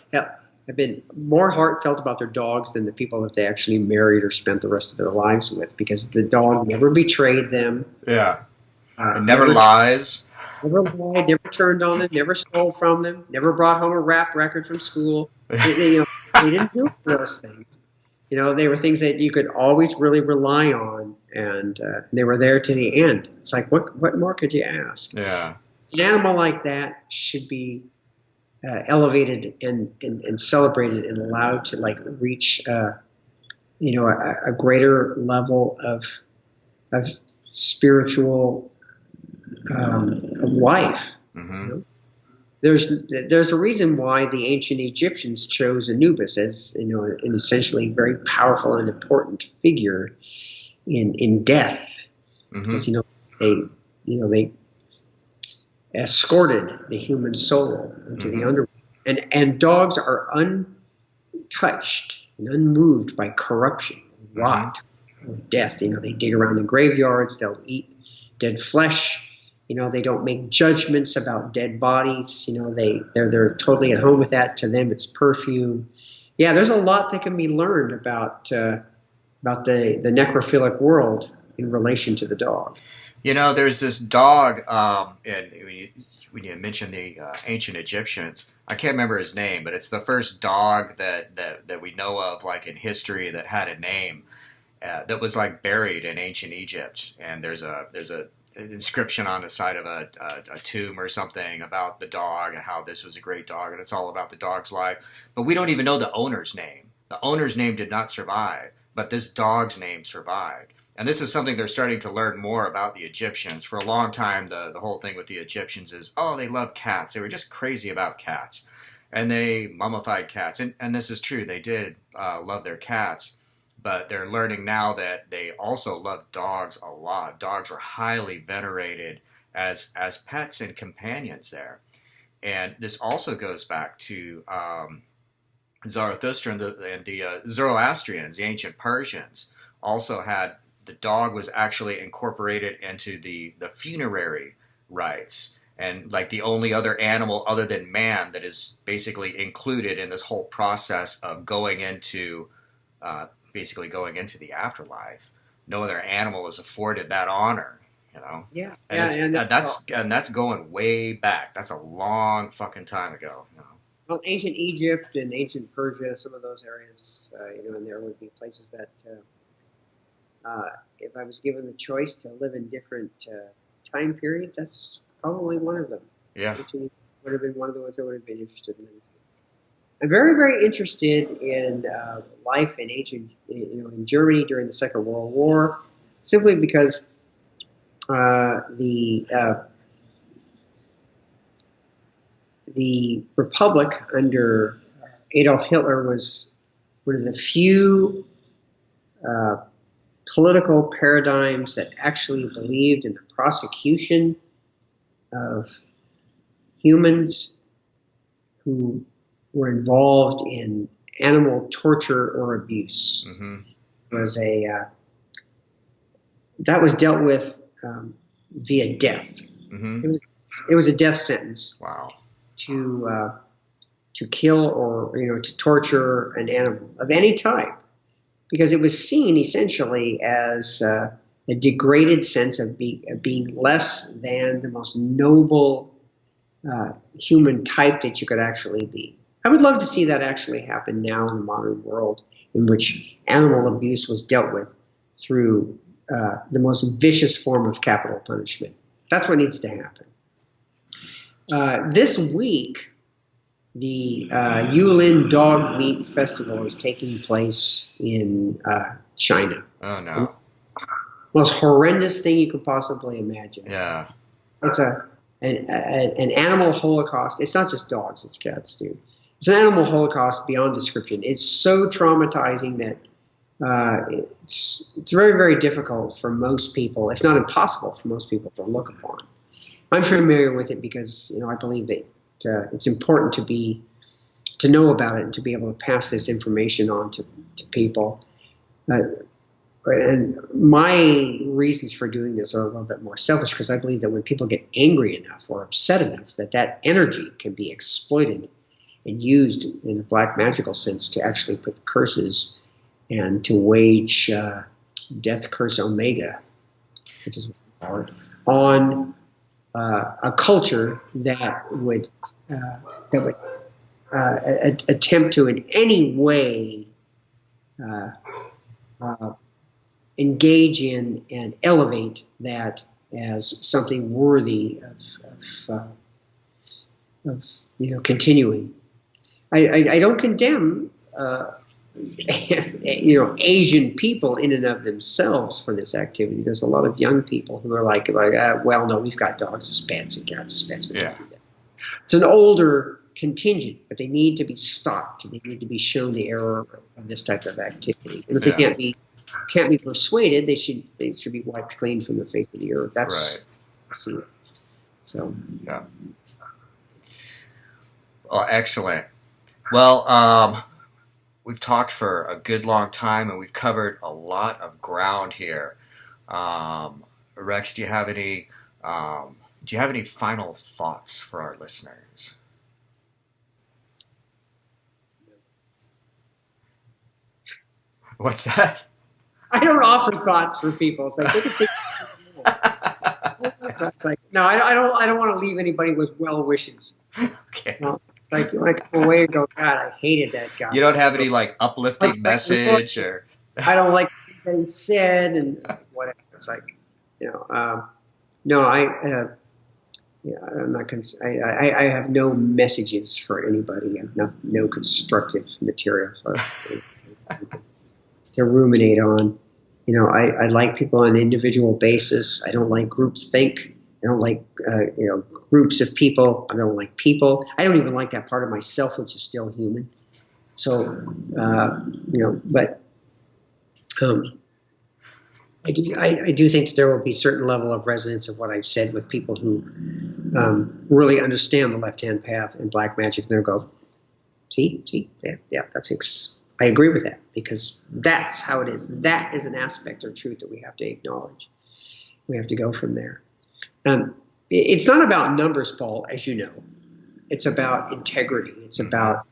have been more heartfelt about their dogs than the people that they actually married or spent the rest of their lives with, because the dog never betrayed them. Yeah. It never lies. Never lied, never turned on them, never stole from them, never brought home a rap record from school. They didn't do those things. They were things that you could always really rely on, and they were there to the end. It's like, what more could you ask? Yeah. An animal like that should be elevated and celebrated and allowed to reach a greater level of spiritual of life. Mm-hmm. There's a reason why the ancient Egyptians chose Anubis as an essentially very powerful and important figure in death, because they escorted the human soul into the underworld. And dogs are untouched and unmoved by corruption, rot, or death. They dig around in graveyards, they'll eat dead flesh. They don't make judgments about dead bodies. They're totally at home with that. To them, it's perfume. Yeah, there's a lot that can be learned about the necrophilic world in relation to the dog. There's this dog, and when you mentioned the ancient Egyptians, I can't remember his name, but it's the first dog that we know of, like in history, that had a name that was like buried in ancient Egypt. And there's an inscription on the side of a tomb or something about the dog and how this was a great dog, and it's all about the dog's life. But we don't even know the owner's name. The owner's name did not survive, but this dog's name survived. And this is something they're starting to learn more about the Egyptians. For a long time, the whole thing with the Egyptians is, they love cats. They were just crazy about cats. And they mummified cats. And this is true. They did love their cats. But they're learning now that they also loved dogs a lot. Dogs were highly venerated as pets and companions there. And this also goes back to Zarathustra and the Zoroastrians, the ancient Persians, also had. The dog was actually incorporated into the funerary rites, and like the only other animal other than man that is basically included in this whole process of going into the afterlife. No other animal is afforded that honor, Yeah, and that's going way back. That's a long fucking time ago. Well, ancient Egypt and ancient Persia, some of those areas, and there would be places that. If I was given the choice to live in different time periods, that's probably one of them. Yeah. Which would have been one of the ones I would have been interested in. I'm very, very interested in life in ancient, in Germany during the Second World War, simply because the Republic under Adolf Hitler was one of the few political paradigms that actually believed in the prosecution of humans who were involved in animal torture or abuse. Mm-hmm. That was dealt with via death. Mm-hmm. It was a death sentence. Wow. To kill or to torture an animal of any type, because it was seen essentially as a degraded sense of being less than the most noble human type that you could actually be. I would love to see that actually happen now in the modern world, in which animal abuse was dealt with through the most vicious form of capital punishment. That's what needs to happen. This week, the Yulin Dog Meat Festival is taking place in China. Oh, no. Most horrendous thing you could possibly imagine. Yeah. It's an animal holocaust. It's not just dogs, it's cats too. It's an animal holocaust beyond description. It's so traumatizing that it's very, very difficult for most people, if not impossible for most people, to look upon. I'm familiar with it because I believe that it's important to know about it and to be able to pass this information on to people. And my reasons for doing this are a little bit more selfish because I believe that when people get angry enough or upset enough, that energy can be exploited and used in a black magical sense to actually put curses and to wage Death Curse Omega, which is what we call it, on a culture that would attempt to in any way engage in and elevate that as something worthy of continuing. I don't condemn Asian people in and of themselves for this activity. There's a lot of young people who are like well, no, we've got dogs as pets and cats as pets. Yeah. It's an older contingent, but they need to be stopped. They need to be shown the error of this type of activity. And if they can't be persuaded, they should be wiped clean from the face of the earth. That's right. I see it. So yeah. Oh, excellent. Well, we've talked for a good long time, and we've covered a lot of ground here. Rex, do you have any final thoughts for our listeners? What's that? I don't offer thoughts for people. It's like, it's like no, I don't want to leave anybody with well wishes. Okay. It's like you want to come away and go, God, I hated that guy. You don't have any uplifting message or I don't like what he said and whatever. It's like no, I'm not. I have no messages for anybody. I have no constructive material to ruminate on. I like people on an individual basis. I don't like groupthink. I don't like groups of people. I don't like people. I don't even like that part of myself, which is still human. So but I do think that there will be a certain level of resonance of what I've said with people who really understand the left-hand path and black magic. And they'll go, see, yeah, I agree with that because that's how it is. That is an aspect of truth that we have to acknowledge. We have to go from there. It's not about numbers, Paul, as you know. It's about integrity. It's about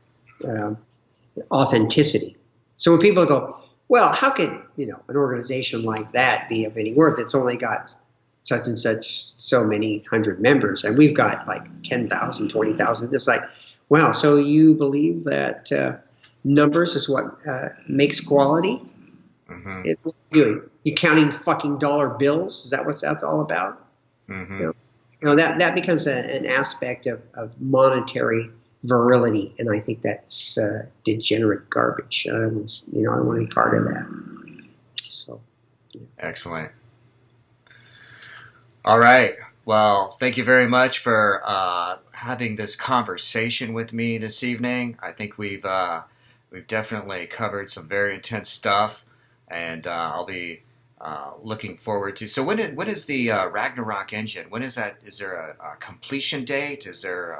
authenticity. So when people go, well, how can an organization like that be of any worth? It's only got such and such so many hundred members, and we've got 10,000, 20,000. It's like, wow, so you believe that numbers is what makes quality? Mm-hmm. It's what you're doing. You counting fucking dollar bills? Is that what that's all about? Mm-hmm. That becomes an aspect of monetary virility, and I think that's degenerate garbage. I don't want any part of that. So, yeah. Excellent. All right. Well, thank you very much for having this conversation with me this evening. I think we've definitely covered some very intense stuff, and I'll be looking forward to. So when is the Ragnarok Engine? When is that? Is there a completion date? Is there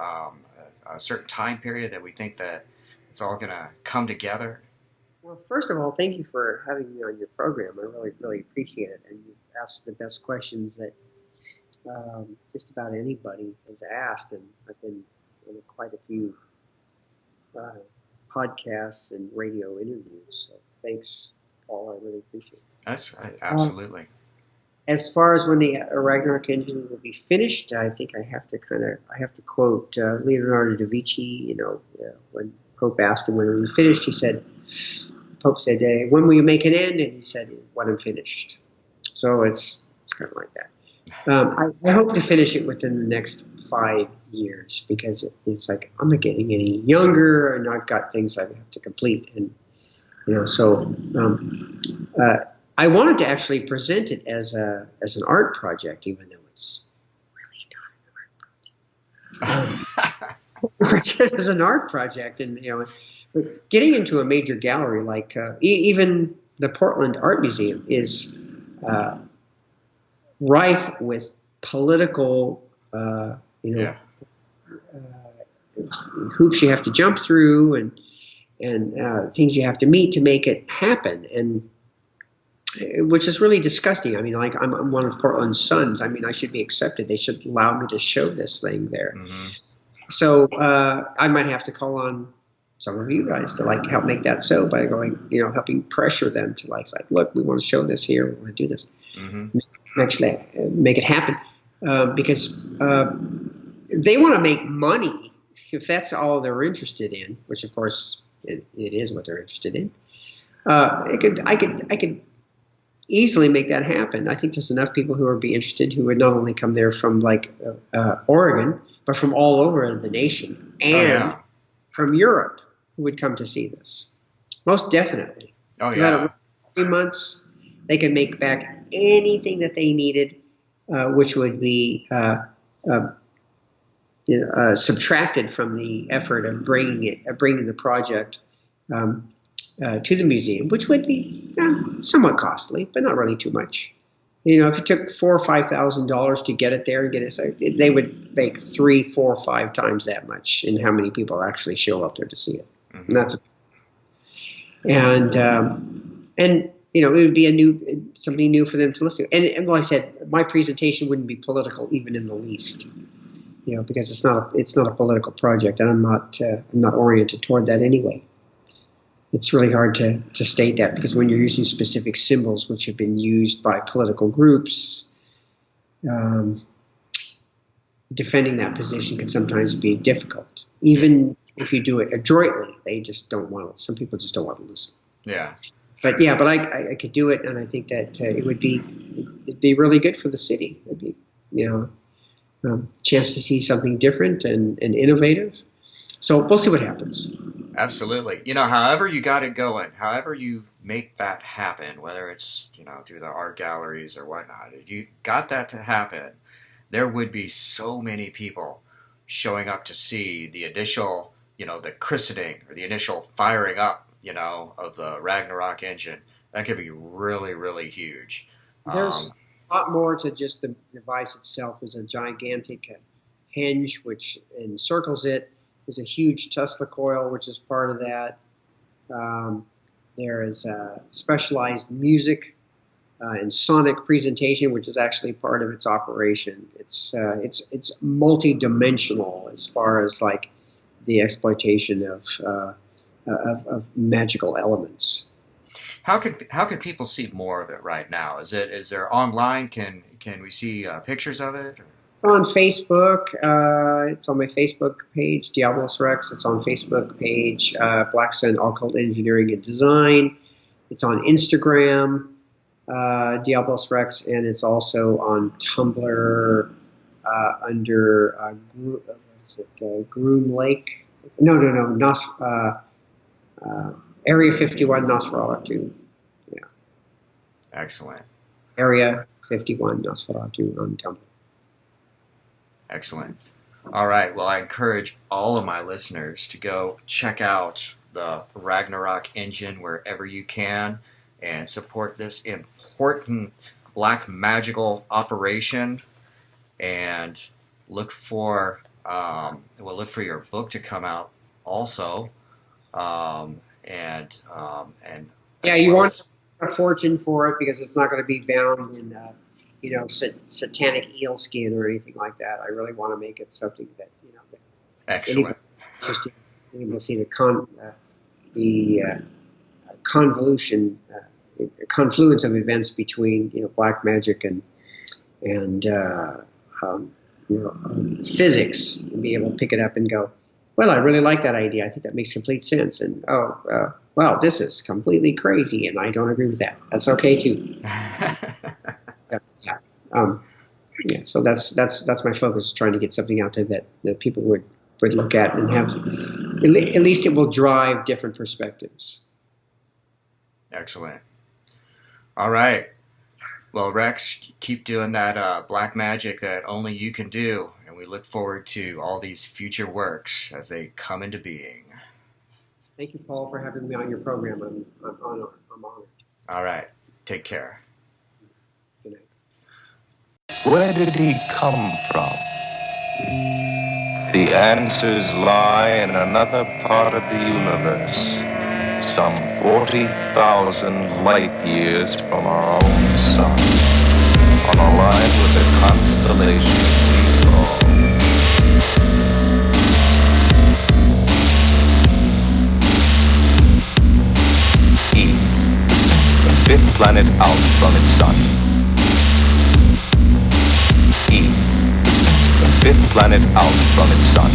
a certain time period that we think that it's all going to come together? Well, first of all, thank you for having me on your program. I really, really appreciate it. And you've asked the best questions that just about anybody has asked. And I've been on quite a few podcasts and radio interviews. So thanks, Paul. I really appreciate it. Absolutely. As far as when the Ragnarok Engine will be finished, I think I have to quote Leonardo da Vinci. When Pope asked him when it was finished, Pope said, "When will you make an end?" And he said, "When I'm finished." So it's kind of like that. I hope to finish it within the next 5 years because it's like I'm not getting any younger, and I've got things I have to complete, and so I wanted to actually present it as an art project, even though it's really not an art project. Present as an art project, and but getting into a major gallery like even the Portland Art Museum is rife with political, hoops you have to jump through, and things you have to meet to make it happen, and which is really disgusting. I mean, like I'm one of Portland's sons. I mean, I should be accepted. They should allow me to show this thing there. Mm-hmm. So I might have to call on some of you guys to like help make that so by going, helping pressure them to like, look, we want to show this here. We want to do this. Mm-hmm. Actually, make it happen because they want to make money. If that's all they're interested in, which of course it is what they're interested in, I could easily make that happen. I think there's enough people who would be interested who would not only come there from like Oregon, but from all over the nation and from Europe who would come to see this. Most definitely. Oh yeah. 3 months, they could make back anything that they needed, which would be subtracted from the effort of bringing the project to the museum, which would be somewhat costly, but not really too much. If it took $4,000 or $5,000 to get it there and get it, they would make 3, 4, 5 times that much in how many people actually show up there to see it. Mm-hmm. And it would be something new for them to listen to. And well, I said my presentation wouldn't be political even in the least, because it's not a political project, and I'm not oriented toward that anyway. It's really hard to state that because when you're using specific symbols which have been used by political groups, defending that position can sometimes be difficult. Even if you do it adroitly, they just don't want to. Some people just don't want to listen. Yeah. But I could do it, and I think that it'd be really good for the city. It'd be a chance to see something different and innovative. So we'll see what happens. Absolutely. However you got it going, however you make that happen, whether it's, through the art galleries or whatnot, if you got that to happen, there would be so many people showing up to see the initial, the christening or the initial firing up, of the Ragnarok Engine. That could be really, really huge. There's a lot more to just the device itself. There's a gigantic hinge which encircles it. There's a huge Tesla coil, which is part of that. There is specialized music and sonic presentation, which is actually part of its operation. It's multi-dimensional as far as like the exploitation of magical elements. How could people see more of it right now? Is there online? Can we see pictures of it? Or? It's on Facebook. It's on my Facebook page, Diabolus Rex. It's on Facebook page, Black Sun Occult Engineering and Design. It's on Instagram, Diabolus Rex, and it's also on Tumblr under Groom Lake. No. Area 51 Nosferatu. Yeah. Excellent. Area 51 Nosferatu on Tumblr. Excellent. All right. Well, I encourage all of my listeners to go check out the Ragnarok Engine wherever you can and support this important black magical operation. And look for your book to come out also. Yeah, you want a fortune for it because it's not going to be bound in satanic eel skin or anything like that. I really want to make it something that excellent. Interesting. You'll see the confluence of events between black magic and physics, and be able to pick it up and go, well, I really like that idea. I think that makes complete sense. And wow, this is completely crazy, and I don't agree with that. That's okay too. Yeah, so that's my focus, trying to get something out there that people would look at and have, at least it will drive different perspectives. Excellent. All right. Well, Rex, keep doing that black magic that only you can do, and we look forward to all these future works as they come into being. Thank you, Paul, for having me on your program. I'm honored. All right. Take care. Good night. Where did he come from? The answers lie in another part of the universe, some 40,000 light years from our own sun, on a line with the constellation we call. E, the fifth planet out from its sun. E, the fifth planet out from its sun.